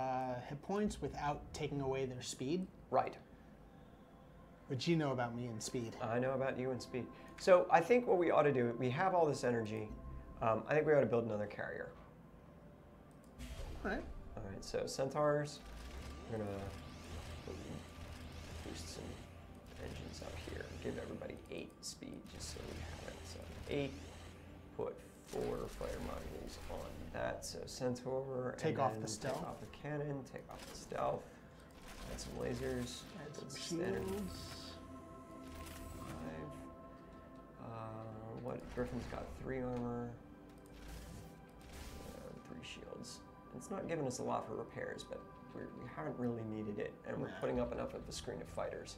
[SPEAKER 2] hit points without taking away their speed.
[SPEAKER 1] Right.
[SPEAKER 2] But you know about me and speed.
[SPEAKER 1] I know about you and speed. So I think what we ought to do, we have all this energy. I think we ought to build another carrier.
[SPEAKER 2] All right.
[SPEAKER 1] All right, so Centaurs, we're gonna boost some engines up here. Give everybody 8 speed, just so we have it. So 8, put 4 fire modules on that. So Centaur,
[SPEAKER 2] Take
[SPEAKER 1] and
[SPEAKER 2] off
[SPEAKER 1] then
[SPEAKER 2] the stealth.
[SPEAKER 1] Take off the cannon, take off the stealth. Add some lasers.
[SPEAKER 2] Add some
[SPEAKER 1] standard
[SPEAKER 2] shields.
[SPEAKER 1] 5. What? Griffin's got 3 armor. 3 shields. It's not giving us a lot for repairs, but we haven't really needed it, and we're putting up enough of a screen of fighters.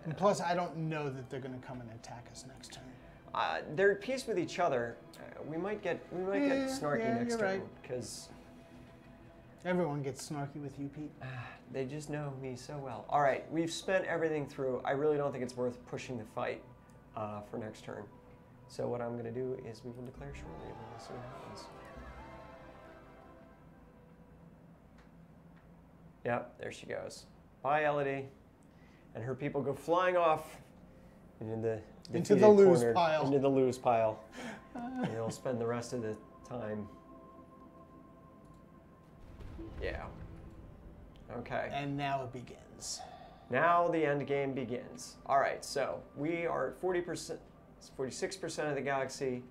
[SPEAKER 2] And plus, I don't know that they're going to come and attack us next turn.
[SPEAKER 1] They're at peace with each other. We might get snarky next
[SPEAKER 2] you're
[SPEAKER 1] turn
[SPEAKER 2] right.
[SPEAKER 1] because
[SPEAKER 2] Everyone gets snarky with you, Pete.
[SPEAKER 1] they just know me so well. All right, we've spent everything through. I really don't think it's worth pushing the fight for next turn. So what I'm going to do is we will declare shortly, and we'll see what happens. Yep, there she goes. Bye, Elodie. And her people go flying off into the
[SPEAKER 2] lose
[SPEAKER 1] corner,
[SPEAKER 2] pile.
[SPEAKER 1] Into the lose pile. And they'll spend the rest of the time. Yeah. Okay.
[SPEAKER 2] And now it begins.
[SPEAKER 1] Now the end game begins. All right, so we are at 40%, 46% of the galaxy.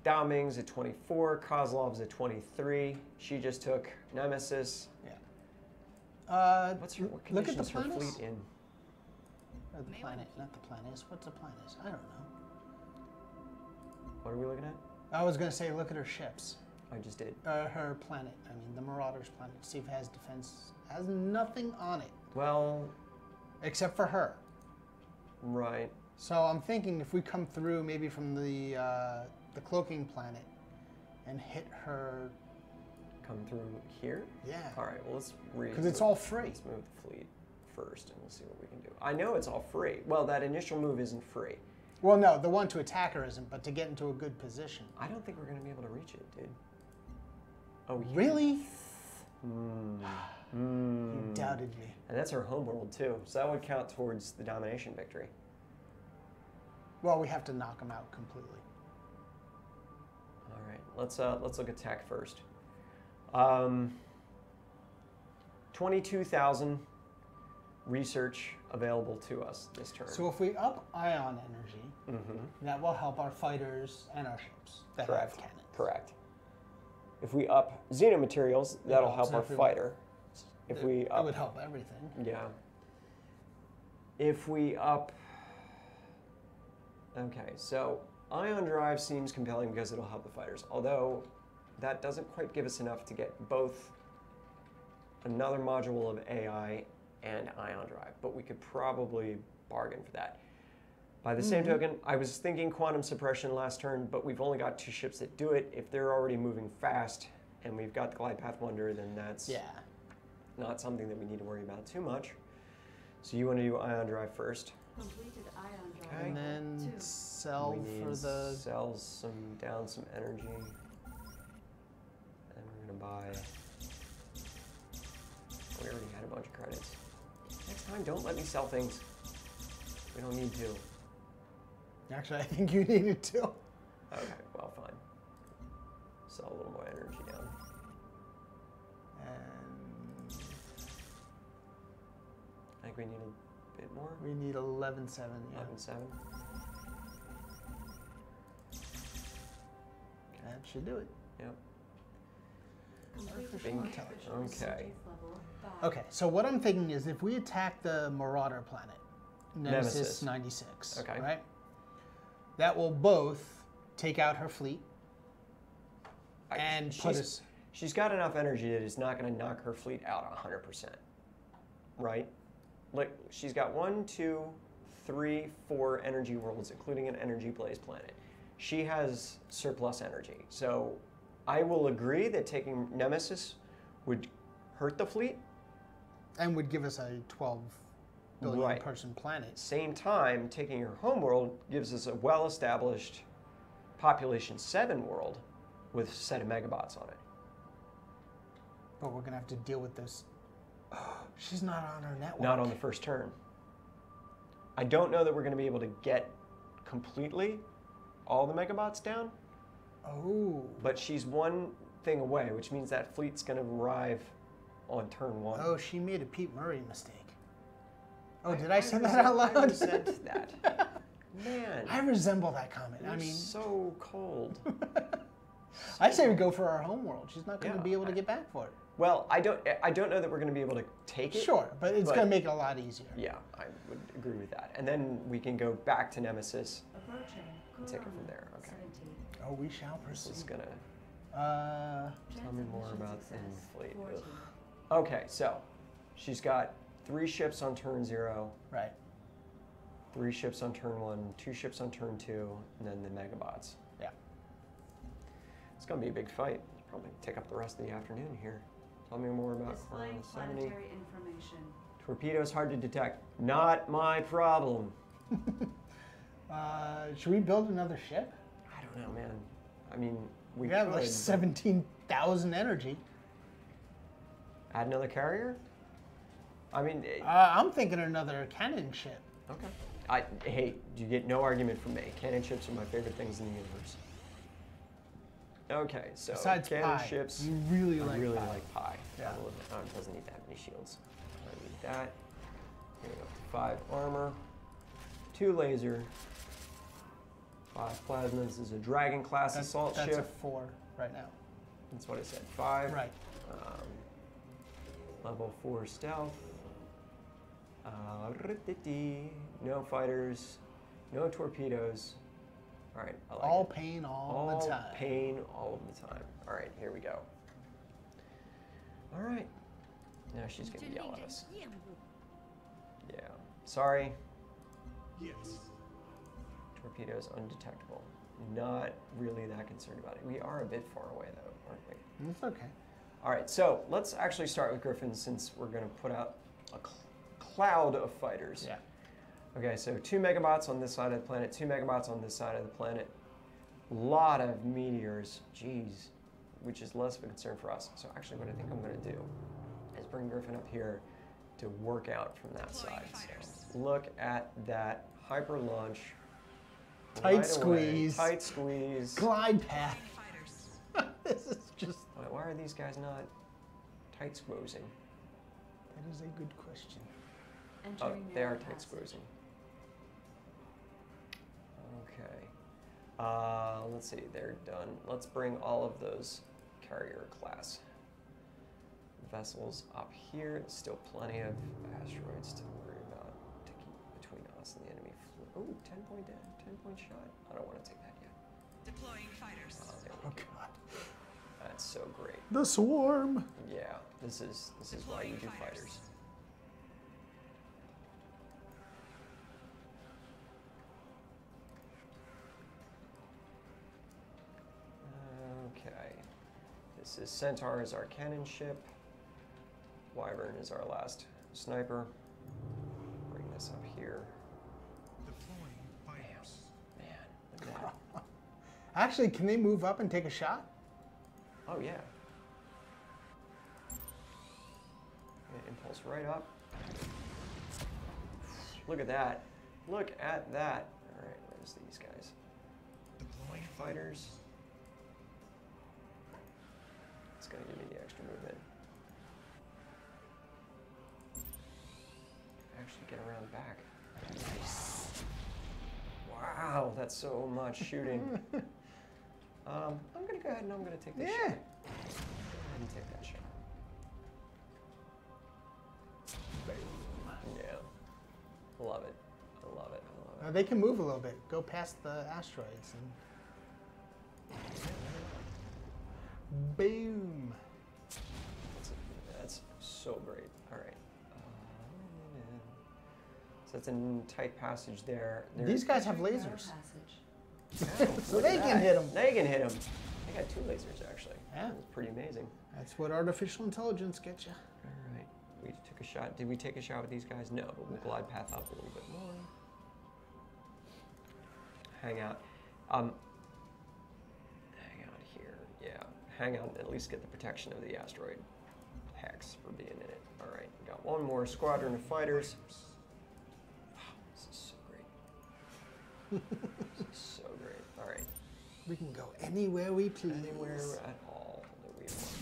[SPEAKER 1] Dao Ming's at 24. Kozlov's at 23. She just took Nemesis.
[SPEAKER 2] Yeah.
[SPEAKER 1] What
[SPEAKER 2] look at the
[SPEAKER 1] conditions her
[SPEAKER 2] planets.
[SPEAKER 1] fleet in?
[SPEAKER 2] Or the planet, not the planets. What's the planets? I don't know.
[SPEAKER 1] What are we looking at?
[SPEAKER 2] I was going to say, look at her ships.
[SPEAKER 1] I just did.
[SPEAKER 2] Her planet. I mean, the Marauder's planet. See if it has defense. Has nothing on it.
[SPEAKER 1] Well,
[SPEAKER 2] except for her.
[SPEAKER 1] right.
[SPEAKER 2] So I'm thinking if we come through maybe from the cloaking planet and hit her.
[SPEAKER 1] Come through here?
[SPEAKER 2] Yeah.
[SPEAKER 1] All right, well, let's
[SPEAKER 2] Because it's all free.
[SPEAKER 1] Let's move the fleet first, and we'll see what we can do. I know it's all free. Well, that initial move isn't free.
[SPEAKER 2] Well, no, the one to attack her isn't, but to get into a good position.
[SPEAKER 1] I don't think we're going to be able to reach it, dude. Oh, we
[SPEAKER 2] Really?
[SPEAKER 1] You
[SPEAKER 2] You doubted me.
[SPEAKER 1] And that's her homeworld, too. So that would count towards the domination victory.
[SPEAKER 2] Well, we have to knock them out completely.
[SPEAKER 1] All right, let's look at tech first. 22,000 research available to us this turn.
[SPEAKER 2] So if we up ion energy, that will help our fighters and our ships that have
[SPEAKER 1] Correct.
[SPEAKER 2] cannons.
[SPEAKER 1] Correct. If we up xenomaterials, that'll help our
[SPEAKER 2] everyone.
[SPEAKER 1] fighter. If we
[SPEAKER 2] It
[SPEAKER 1] up,
[SPEAKER 2] would help everything.
[SPEAKER 1] yeah. If we up, okay, so ion drive seems compelling because it'll help the fighters. Although that doesn't quite give us enough to get both another module of AI and ion drive, but we could probably bargain for that. By the same token, I was thinking quantum suppression last turn, but we've only got 2 ships that do it. If they're already moving fast and we've got the glide path wonder, then that's not something that we need to worry about too much. So you want to do ion drive first.
[SPEAKER 4] Completed ion drive.
[SPEAKER 1] Okay.
[SPEAKER 2] And then
[SPEAKER 4] 2.
[SPEAKER 2] sell
[SPEAKER 1] we need
[SPEAKER 2] for the.
[SPEAKER 1] sell down some energy. And we're gonna buy. We already had a bunch of credits. Next time, don't let me sell things. We don't need to.
[SPEAKER 2] Actually, I think you needed to.
[SPEAKER 1] Okay, well, fine. Sell a little more energy down.
[SPEAKER 2] And
[SPEAKER 1] I think we need a bit more.
[SPEAKER 2] we need 11.7. Yeah.
[SPEAKER 1] 11.7.
[SPEAKER 2] That should do it.
[SPEAKER 1] Yep.
[SPEAKER 4] Completed
[SPEAKER 1] Bing.
[SPEAKER 4] artificial
[SPEAKER 1] Okay.
[SPEAKER 4] resurgence level 5.
[SPEAKER 2] Okay, so what I'm thinking is if we attack the Marauder planet, Nemesis
[SPEAKER 1] Nemesis.
[SPEAKER 2] 96,
[SPEAKER 1] Okay.
[SPEAKER 2] right? That will both take out her fleet and put us.
[SPEAKER 1] She's got enough energy that it's not going to knock her fleet out 100%. Right? Like, she's got 1, 2, 3, 4 energy worlds, including an energy blaze planet. She has surplus energy. So I will agree that taking Nemesis would hurt the fleet.
[SPEAKER 2] And would give us a 12 billion
[SPEAKER 1] Right.
[SPEAKER 2] person planet.
[SPEAKER 1] Same time, taking her homeworld gives us a well-established population 7 world with a set of megabots on it.
[SPEAKER 2] But we're going to have to deal with this. She's not on our network.
[SPEAKER 1] Not on the first turn. I don't know that we're going to be able to get completely all the megabots down,
[SPEAKER 2] Oh.
[SPEAKER 1] but she's one thing away, which means that fleet's going to arrive on turn 1.
[SPEAKER 2] Oh, she made a Pete Murray mistake. Oh, did I say that out
[SPEAKER 1] I
[SPEAKER 2] loud?
[SPEAKER 1] resent that. Man,
[SPEAKER 2] I resemble that comment.
[SPEAKER 1] you're
[SPEAKER 2] I mean,
[SPEAKER 1] so cold.
[SPEAKER 2] I say we go for our home world. She's not going to
[SPEAKER 1] Yeah,
[SPEAKER 2] be able to get back for it.
[SPEAKER 1] Well, I don't know that we're going to be able to take it.
[SPEAKER 2] Sure, but it's
[SPEAKER 1] but-
[SPEAKER 2] going to make it a lot easier.
[SPEAKER 1] Yeah, I would agree with that. And then we can go back to Nemesis
[SPEAKER 4] Approaching.
[SPEAKER 1] and take it from
[SPEAKER 4] Corona,
[SPEAKER 1] there. Okay.
[SPEAKER 4] 70.
[SPEAKER 2] Oh, we shall
[SPEAKER 1] This is
[SPEAKER 2] proceed.
[SPEAKER 1] gonna
[SPEAKER 2] Uh,
[SPEAKER 1] tell me more
[SPEAKER 4] Transmission
[SPEAKER 1] about the
[SPEAKER 4] success,
[SPEAKER 1] fleet.
[SPEAKER 4] 14.
[SPEAKER 1] Ugh. Okay, so she's got 3 ships on turn 0,
[SPEAKER 2] right.
[SPEAKER 1] 3 ships on turn 1, 2 ships on turn 2, and then the megabots.
[SPEAKER 2] Yeah.
[SPEAKER 1] It's gonna be a big fight. Probably take up the rest of the afternoon here. Tell me more about
[SPEAKER 4] Displaying
[SPEAKER 1] Corona 70.
[SPEAKER 4] planetary information.
[SPEAKER 1] Torpedoes hard to detect. Not my problem.
[SPEAKER 2] Should we build another ship?
[SPEAKER 1] I don't know, man. I mean, we
[SPEAKER 2] We have
[SPEAKER 1] could
[SPEAKER 2] like 17,000 energy.
[SPEAKER 1] add another carrier. I mean,
[SPEAKER 2] I'm thinking another cannon ship.
[SPEAKER 1] okay. Hey, you get no argument from me. Cannon ships are my favorite things in the universe. Okay, so
[SPEAKER 2] Besides
[SPEAKER 1] cannon
[SPEAKER 2] pie.
[SPEAKER 1] ships.
[SPEAKER 2] You really
[SPEAKER 1] I
[SPEAKER 2] like
[SPEAKER 1] really
[SPEAKER 2] pie.
[SPEAKER 1] like pie.
[SPEAKER 2] Yeah.
[SPEAKER 1] It doesn't need that many shields. I need that. Here we go. 5 armor, 2 laser, 5 plasmas. This is a dragon class assault
[SPEAKER 2] That's
[SPEAKER 1] ship.
[SPEAKER 2] a 4 right now.
[SPEAKER 1] That's what I said. 5.
[SPEAKER 2] Right.
[SPEAKER 1] Level 4 stealth. No fighters. No torpedoes. All right. I like
[SPEAKER 2] All
[SPEAKER 1] it.
[SPEAKER 2] pain all the time.
[SPEAKER 1] Pain all of the time. All right, here we go. All right. Now she's going to yell at us. Yeah. Sorry.
[SPEAKER 2] Yes.
[SPEAKER 1] Torpedoes undetectable. Not really that concerned about it. We are a bit far away, though, aren't we?
[SPEAKER 2] It's okay.
[SPEAKER 1] All right, so let's actually start with Griffins since we're going to put out a cloud of fighters.
[SPEAKER 2] Yeah.
[SPEAKER 1] Okay, so 2 megabots on this side of the planet, 2 megabots on this side of the planet. Lot of meteors, geez, which is less of a concern for us. So actually what I think I'm going to do is bring Griffin up here to work out from that side. So look at that hyper launch.
[SPEAKER 2] Tight squeeze.
[SPEAKER 1] Tight squeeze.
[SPEAKER 2] Glide path.
[SPEAKER 4] Fighters.
[SPEAKER 2] This is just.
[SPEAKER 1] Why are these guys not tight squeezing?
[SPEAKER 2] That is a good question.
[SPEAKER 1] Oh,
[SPEAKER 4] Entering
[SPEAKER 1] they are
[SPEAKER 4] narrow
[SPEAKER 1] tight
[SPEAKER 4] passage.
[SPEAKER 1] squeezing. Okay. Let's see, they're done. Let's bring all of those
[SPEAKER 3] carrier class vessels up here. There's still plenty of asteroids to worry about to keep between us and the enemy fleet. Oh, 10-point shot. I don't want to take that yet.
[SPEAKER 6] Deploying fighters.
[SPEAKER 3] There we
[SPEAKER 2] Oh
[SPEAKER 3] go.
[SPEAKER 2] God.
[SPEAKER 3] That's so great.
[SPEAKER 2] The swarm.
[SPEAKER 3] Yeah, this is why you do fighters. Okay. This is Centaur is our cannon ship. Wyvern is our last sniper. Bring this up here.
[SPEAKER 6] Deploying fighters.
[SPEAKER 3] Man, look at that.
[SPEAKER 2] Actually, can they move up and take a shot?
[SPEAKER 3] Oh yeah. Impulse right up. Look at that. Look at that. All right, where's these guys?
[SPEAKER 6] Deploying
[SPEAKER 3] Fighters. It's gonna give me the extra movement. Actually get around back. Nice. Wow, that's so much shooting. I'm gonna go ahead and I'm gonna take this shot. Go ahead and take that shot. Yeah. Love it. I love it. I love it.
[SPEAKER 2] They can move a little bit. Go past the asteroids and boom.
[SPEAKER 3] That's so great. All right. So that's a tight passage there.
[SPEAKER 2] These guys have lasers.
[SPEAKER 4] Passage.
[SPEAKER 2] So they can hit 'em.
[SPEAKER 3] They can hit them. They got 2 lasers actually.
[SPEAKER 2] Yeah.
[SPEAKER 3] That's pretty amazing.
[SPEAKER 2] That's what artificial intelligence gets you.
[SPEAKER 3] All right. We took a shot. Did we take a shot with these guys? No, but we'll glide path up a little bit more. Hang out. Hang out here. Yeah. Hang out and at least get the protection of the asteroid hex for being in it. All right. We got one more squadron of fighters. Wow, this is so great. This is so great. All right.
[SPEAKER 2] We can go anywhere we please.
[SPEAKER 3] Anywhere at all that we want.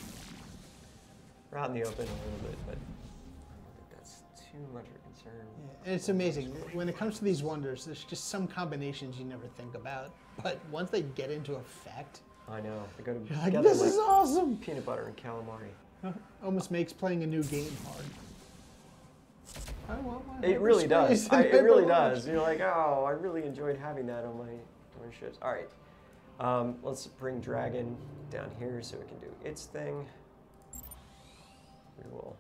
[SPEAKER 3] We're out in the open a little bit, but I don't think that's too much of a concern.
[SPEAKER 2] Yeah, and it's amazing. When it comes to these wonders, there's just some combinations you never think about. But once they get into effect,
[SPEAKER 3] I know. They go
[SPEAKER 2] you're like,
[SPEAKER 3] together
[SPEAKER 2] this is awesome.
[SPEAKER 3] peanut butter and calamari.
[SPEAKER 2] Almost makes playing a new game hard. I want my
[SPEAKER 3] It really does.
[SPEAKER 2] hyperspace and
[SPEAKER 3] It really
[SPEAKER 2] hyperlaunch.
[SPEAKER 3] does. You're like, oh, I really enjoyed having that on my ships. All right. Let's bring Dragon down here so it can do its thing. We will.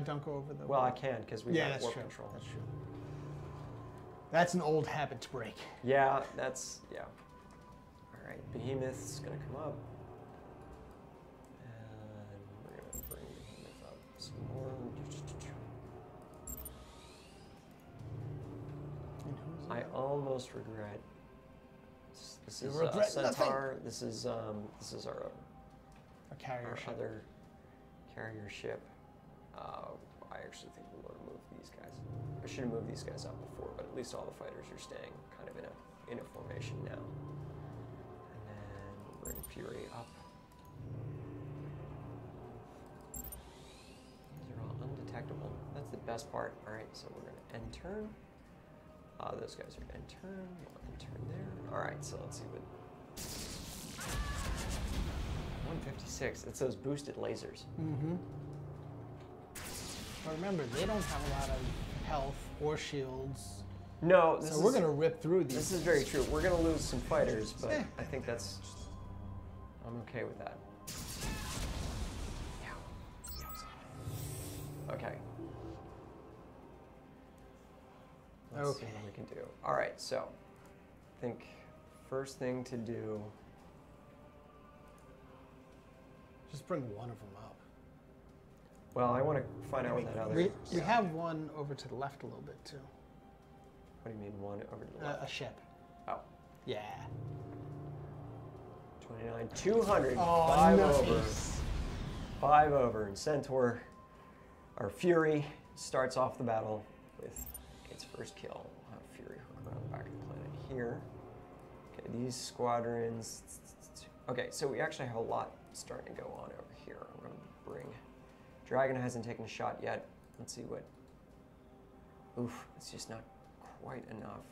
[SPEAKER 2] Don't go over the.
[SPEAKER 3] Well, I can because we
[SPEAKER 2] yeah,
[SPEAKER 3] have
[SPEAKER 2] that's
[SPEAKER 3] warp
[SPEAKER 2] true.
[SPEAKER 3] control.
[SPEAKER 2] That's true. That's an old habit to break.
[SPEAKER 3] Yeah, that's, yeah. All right, Behemoth's gonna come up. And we're gonna bring Behemoth up some more. I almost regret. This is
[SPEAKER 2] regret
[SPEAKER 3] Centaur. This is our
[SPEAKER 2] A carrier ship.
[SPEAKER 3] other carrier ship. I actually think we want to move these guys. I should have moved these guys up before, but at least all the fighters are staying kind of in a formation now. And then we'll bring Fury up. These are all undetectable. That's the best part. All right, so we're going to end turn. Those guys are end turn. We'll end turn there. All right, so let's see what. 156. It's those boosted lasers.
[SPEAKER 2] Mm-hmm. But remember, they don't have a lot of health or shields.
[SPEAKER 3] No,
[SPEAKER 2] So we're going to rip through these.
[SPEAKER 3] This is very true. We're going to lose some fighters, but
[SPEAKER 2] Yeah.
[SPEAKER 3] I think that's. I'm okay with that. Okay. Let's see what we can do. All right, so I think first thing to do.
[SPEAKER 2] Just bring one of them up.
[SPEAKER 3] Well, I want to find out what that other.
[SPEAKER 2] We have one over to the left a little bit, too.
[SPEAKER 3] What do you mean one over to the left?
[SPEAKER 2] A ship.
[SPEAKER 3] Oh.
[SPEAKER 2] Yeah.
[SPEAKER 3] 29, 200,
[SPEAKER 2] Oh,
[SPEAKER 3] 5
[SPEAKER 2] nice.
[SPEAKER 3] over. 5 over. And Centaur, our Fury, starts off the battle with its first kill. We'll have Fury hook around the back of the planet here. Okay, these squadrons. Okay, so we actually have a lot starting to go on over here. I'm going to bring. Dragon hasn't taken a shot yet. Let's see what. Oof, it's just not quite enough.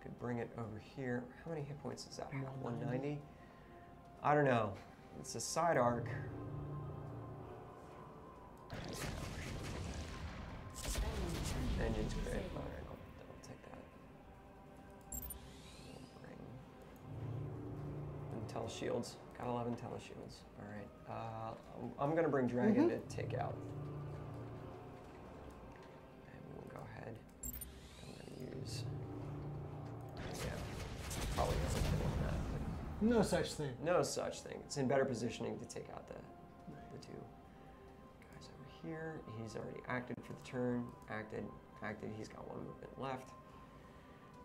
[SPEAKER 1] Could bring it over here. How many hit points does that have?
[SPEAKER 2] 190.
[SPEAKER 1] 190? I don't know. It's a side arc. Engine's great. All right, I'll take that. We'll bring Intel shields. Gotta love Intel shields. All right. I'm gonna bring Dragon to take out. And we'll go ahead. I'm gonna use. Yeah, probably doesn't fit on that. But
[SPEAKER 2] No such thing.
[SPEAKER 1] no such thing. It's in better positioning to take out the two guys over here. He's already acted for the turn. Acted. He's got one movement left.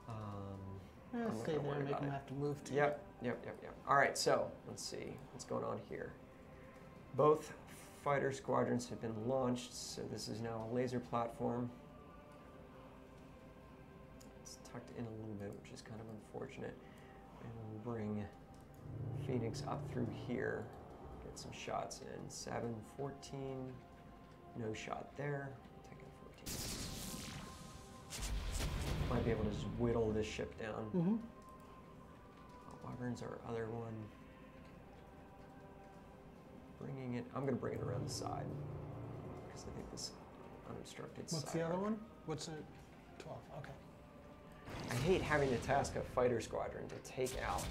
[SPEAKER 1] I'm not
[SPEAKER 2] Stay
[SPEAKER 1] gonna
[SPEAKER 2] there
[SPEAKER 1] worry
[SPEAKER 2] and make
[SPEAKER 1] about
[SPEAKER 2] him
[SPEAKER 1] it.
[SPEAKER 2] have to move to.
[SPEAKER 1] Yep. All right, so let's see what's going on here. Both fighter squadrons have been launched, so this is now a laser platform. It's tucked in a little bit, which is kind of unfortunate. And we'll bring Phoenix up through here, get some shots in. 7, 14, no shot there. Taking 14. Might be able to just whittle this ship down.
[SPEAKER 2] Mm-hmm.
[SPEAKER 1] Wyvern's our other one. Bringing it, I'm going to bring it around the side because I think this unobstructed
[SPEAKER 2] What's
[SPEAKER 1] side
[SPEAKER 2] the other
[SPEAKER 1] arc.
[SPEAKER 2] one? What's it? 12. Okay.
[SPEAKER 1] I hate having to task a fighter squadron to take out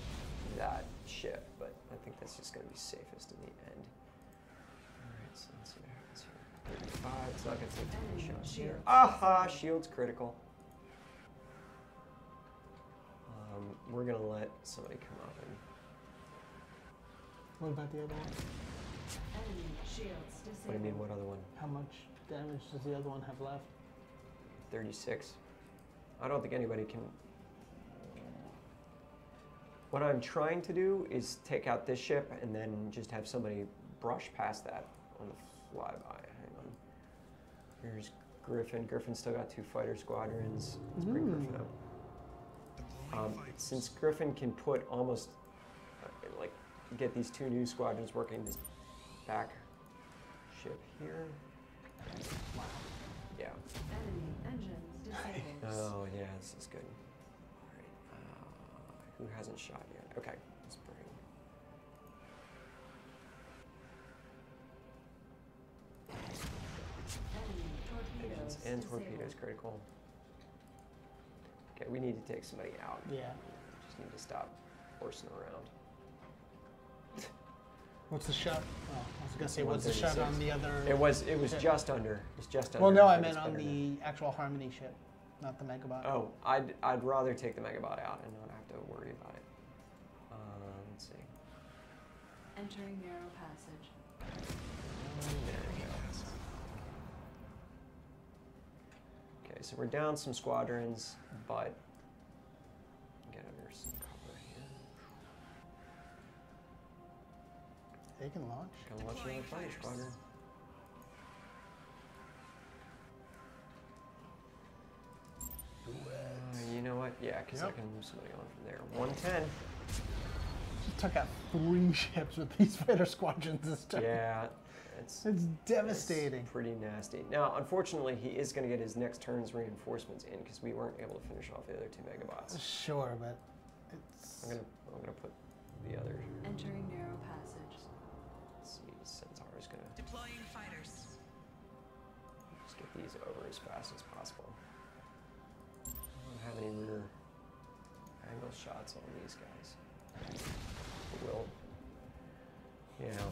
[SPEAKER 1] that ship, but I think that's just going to be safest in the end. Alright, so let's see what happens here. 35, it's not going to take too many shots here. Aha! Shield's critical. We're going to let somebody come up and...
[SPEAKER 2] What about the other one?
[SPEAKER 4] Enemy shields disabled.
[SPEAKER 1] What do you mean, what other one?
[SPEAKER 2] How much damage does the other one have left?
[SPEAKER 1] 36. I don't think anybody can... What I'm trying to do is take out this ship and then just have somebody brush past that on the flyby. Hang on. Here's Griffin. Griffin's still got 2 fighter squadrons. Let's bring Griffin up. Since Griffin can put almost, get these 2 new squadrons working this back ship here.
[SPEAKER 2] Wow.
[SPEAKER 1] Yeah.
[SPEAKER 4] Enemy engines disabled.
[SPEAKER 1] Oh, yeah, this is good. All right. Who hasn't shot yet? Okay, let's bring.
[SPEAKER 4] Enemy torpedoes
[SPEAKER 1] Engines and
[SPEAKER 4] disabled.
[SPEAKER 1] torpedoes critical. Okay, we need to take somebody out.
[SPEAKER 2] Yeah.
[SPEAKER 1] We just need to stop horsing around.
[SPEAKER 2] What's the shot? Oh, I was gonna say, what's the shot
[SPEAKER 1] 136.
[SPEAKER 2] on the other?
[SPEAKER 1] It was
[SPEAKER 2] ship?
[SPEAKER 1] just under. It's just under.
[SPEAKER 2] Well, no, I
[SPEAKER 1] think
[SPEAKER 2] meant
[SPEAKER 1] it's
[SPEAKER 2] on
[SPEAKER 1] better
[SPEAKER 2] the actual Harmony ship, not the Megabot.
[SPEAKER 1] Oh, I'd rather take the Megabot out and not have to worry about it. Let's see.
[SPEAKER 4] Entering narrow passage.
[SPEAKER 1] There we go. Okay, so we're down some squadrons, but get under some cover here.
[SPEAKER 2] They can launch.
[SPEAKER 1] Gonna launch another fighter squadron. You know what? Yeah, because I
[SPEAKER 2] Yep.
[SPEAKER 1] can move somebody on from there. 110.
[SPEAKER 2] Just took out 3 ships with these fighter squadrons this time.
[SPEAKER 1] Yeah, it's
[SPEAKER 2] devastating.
[SPEAKER 1] It's pretty nasty. Now, unfortunately, he is going to get his next turn's reinforcements in because we weren't able to finish off the other 2 Megabots.
[SPEAKER 2] Sure, but it's.
[SPEAKER 1] I'm gonna put the other.
[SPEAKER 4] Entering narrow passage.
[SPEAKER 1] Let's see, Centaur is gonna
[SPEAKER 6] Deploying fighters.
[SPEAKER 1] just get these over as fast as possible. I don't have any rear angle shots on these guys. Will. You know,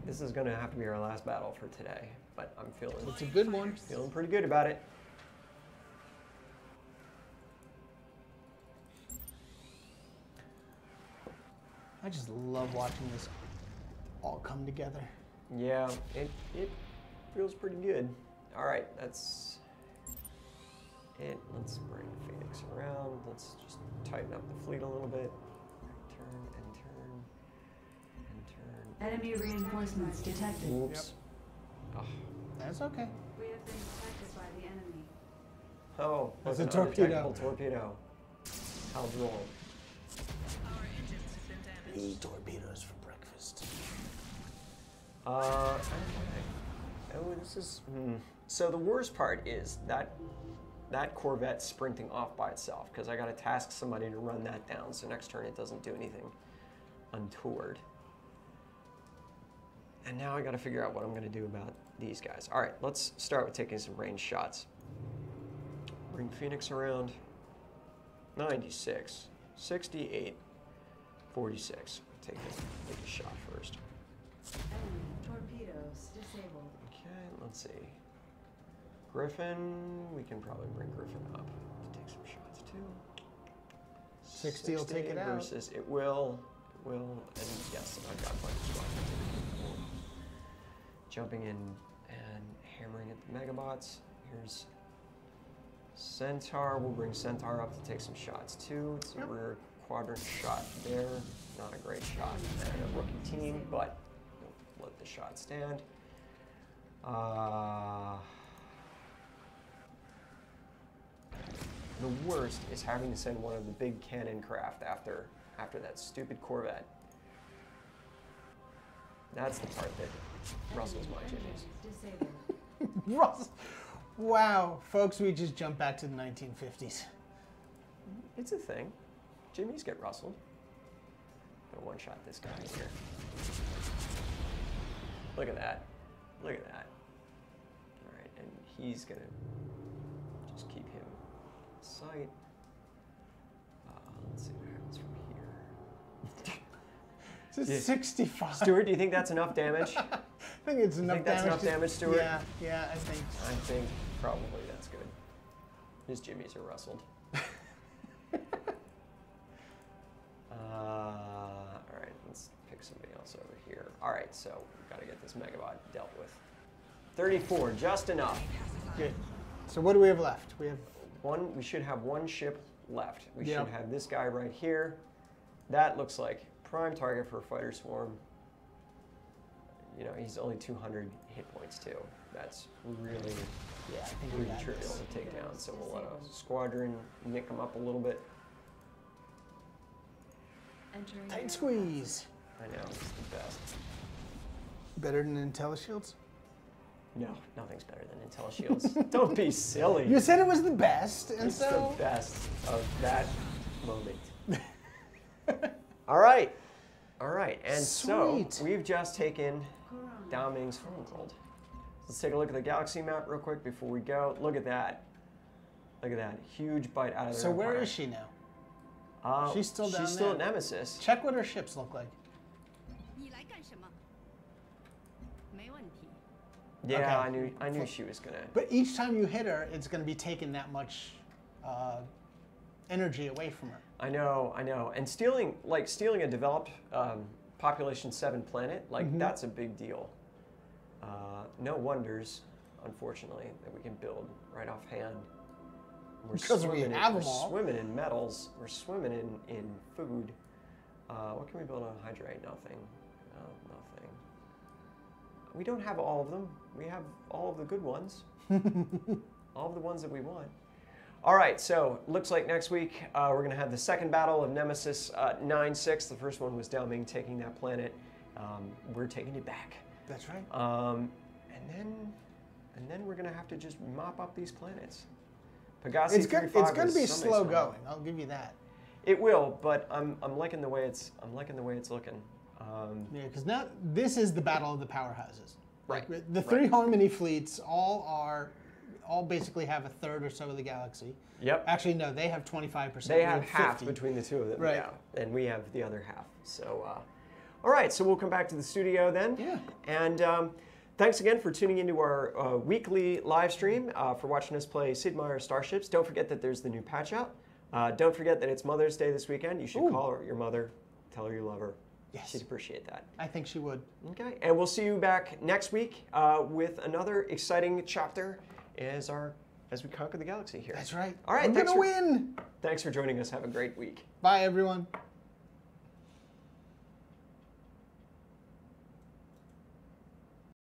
[SPEAKER 1] this is gonna have to be our last battle for today, but I'm feeling
[SPEAKER 2] It's a good one.
[SPEAKER 1] feeling pretty good about it.
[SPEAKER 2] I just love watching this all come together.
[SPEAKER 1] Yeah, it feels pretty good. All right, that's it. Let's bring Phoenix around. Let's just tighten up the fleet a little bit. Turn and turn and turn.
[SPEAKER 4] Enemy reinforcements detected.
[SPEAKER 1] Oops. Oh,
[SPEAKER 2] That's okay.
[SPEAKER 4] We have been detected by the enemy.
[SPEAKER 1] oh,
[SPEAKER 2] That's
[SPEAKER 1] that's
[SPEAKER 2] a
[SPEAKER 1] an
[SPEAKER 2] torpedo.
[SPEAKER 1] undetectable torpedo. How droll.
[SPEAKER 6] Our engines have been damaged.
[SPEAKER 2] Eat torpedoes for breakfast.
[SPEAKER 1] Okay. Oh, this is. So the worst part is that that Corvette sprinting off by itself, because I got to task somebody to run that down, so next turn it doesn't do anything untoward. And now I got to figure out what I'm going to do about these guys. All right, let's start with taking some range shots. Bring Phoenix around. 96, 68, 46. Take a shot first.
[SPEAKER 4] Enemy torpedoes disabled.
[SPEAKER 1] Okay, let's see. Griffin, we can probably bring Griffin up to take some shots too.
[SPEAKER 2] 60 will take it out.
[SPEAKER 1] Versus it will, and yes, I've got a bunch of squad. Jumping in and hammering at the Megabots. Here's Centaur. We'll bring Centaur up to take some shots too. It's a rear quadrant shot there. Not a great shot. And a rookie team, but we'll let the shot stand. The worst is having to send one of the big cannon craft after that stupid Corvette. That's the part that rustles my jimmies.
[SPEAKER 4] Disabled.
[SPEAKER 2] Russell. Wow, folks, we just jumped back to the 1950s.
[SPEAKER 1] It's a thing. Jimmies get rustled. Gonna one-shot this guy here. Look at that. Look at that. All right, and he's gonna just keep him in sight. Let's see what happens from here.
[SPEAKER 2] It's a
[SPEAKER 1] Yeah.
[SPEAKER 2] 65.
[SPEAKER 1] Stuart, do you think that's enough damage?
[SPEAKER 2] I think it's enough
[SPEAKER 1] think that's
[SPEAKER 2] damage.
[SPEAKER 1] enough damage, Stuart?
[SPEAKER 2] Yeah, I think.
[SPEAKER 1] I think probably that's good. His jimmies are rustled. All right, let's pick somebody else over here. All right, so we've got to get this Megabot dealt with. 34, just enough.
[SPEAKER 2] Good. So what do we have left? We have
[SPEAKER 1] One. We should have one ship left. We
[SPEAKER 2] Yep.
[SPEAKER 1] should have this guy right here. That looks like prime target for a fighter swarm. You know, he's only 200 hit points too. That's really,
[SPEAKER 2] I think we
[SPEAKER 1] really
[SPEAKER 2] got
[SPEAKER 1] trivial
[SPEAKER 2] this.
[SPEAKER 1] to take down. So we'll let a squadron nick him up a little bit.
[SPEAKER 4] Entering
[SPEAKER 2] Tight
[SPEAKER 4] narrow
[SPEAKER 2] squeeze.
[SPEAKER 1] I know, it's the best.
[SPEAKER 2] Better than IntelliShields?
[SPEAKER 1] No, nothing's better than IntelliShields. Don't be silly.
[SPEAKER 2] You said it was the best, and
[SPEAKER 1] It's
[SPEAKER 2] so
[SPEAKER 1] the best of that moment. All right. All right. And
[SPEAKER 2] Sweet.
[SPEAKER 1] so we've just taken
[SPEAKER 4] Corona.
[SPEAKER 1] Daoming's homeworld. Let's take a look at the galaxy map real quick before we go. Look at that. Look at that. Huge bite out of their
[SPEAKER 2] So where
[SPEAKER 1] empire.
[SPEAKER 2] is she now?
[SPEAKER 1] She's
[SPEAKER 2] still down
[SPEAKER 1] She's still at
[SPEAKER 2] there.
[SPEAKER 1] Nemesis.
[SPEAKER 2] Check what her ships look like.
[SPEAKER 5] 你来干什么？没问题。
[SPEAKER 1] Yeah,
[SPEAKER 2] Okay.
[SPEAKER 1] I knew she was gonna.
[SPEAKER 2] But each time you hit her, it's going to be taking that much energy away from her.
[SPEAKER 1] I know. And stealing a developed population 7 planet, like that's a big deal. No wonders, unfortunately, that we can build right offhand. We're
[SPEAKER 2] Because we
[SPEAKER 1] swimming in-
[SPEAKER 2] have them
[SPEAKER 1] we're
[SPEAKER 2] all.
[SPEAKER 1] swimming in metals. We're swimming in food. What can we build on Hydrate? Nothing. Nothing. We don't have all of them. We have all of the good ones. All of the ones that we want. All right, so looks like next week we're going to have the second battle of Nemesis 9-6. The first one was Daoming taking that planet. We're taking it back.
[SPEAKER 2] That's right.
[SPEAKER 1] And then we're going to have to just mop up these planets. Pegasi
[SPEAKER 2] It's
[SPEAKER 1] 3-5
[SPEAKER 2] going to
[SPEAKER 1] was
[SPEAKER 2] be
[SPEAKER 1] Sunday
[SPEAKER 2] slow
[SPEAKER 1] Sun.
[SPEAKER 2] going. I'll give you that.
[SPEAKER 1] It will, but I'm liking the way it's looking.
[SPEAKER 2] Yeah, because now this is the battle of the powerhouses.
[SPEAKER 1] Right,
[SPEAKER 2] Like, the three Harmony fleets all basically have a third or so of the galaxy.
[SPEAKER 1] Yep.
[SPEAKER 2] Actually, no, they have 25%.
[SPEAKER 1] They
[SPEAKER 2] we
[SPEAKER 1] have half
[SPEAKER 2] 50.
[SPEAKER 1] between the two of them,
[SPEAKER 2] Right.
[SPEAKER 1] yeah, and we have the other half. So, all right, so we'll come back to the studio then.
[SPEAKER 2] Yeah.
[SPEAKER 1] And thanks again for tuning into our weekly live stream, for watching us play Sid Meier's Starships. Don't forget that there's the new patch out. Don't forget that it's Mother's Day this weekend. You should call your mother, tell her you love her.
[SPEAKER 2] Yes.
[SPEAKER 1] She'd appreciate that.
[SPEAKER 2] I think she would.
[SPEAKER 1] Okay, and we'll see you back next week with another exciting chapter as we conquer the galaxy here.
[SPEAKER 2] That's right.
[SPEAKER 1] All right,
[SPEAKER 2] I'm
[SPEAKER 1] thanks
[SPEAKER 2] going to
[SPEAKER 1] for-
[SPEAKER 2] win.
[SPEAKER 1] Thanks for joining us. Have a great week.
[SPEAKER 2] Bye, everyone.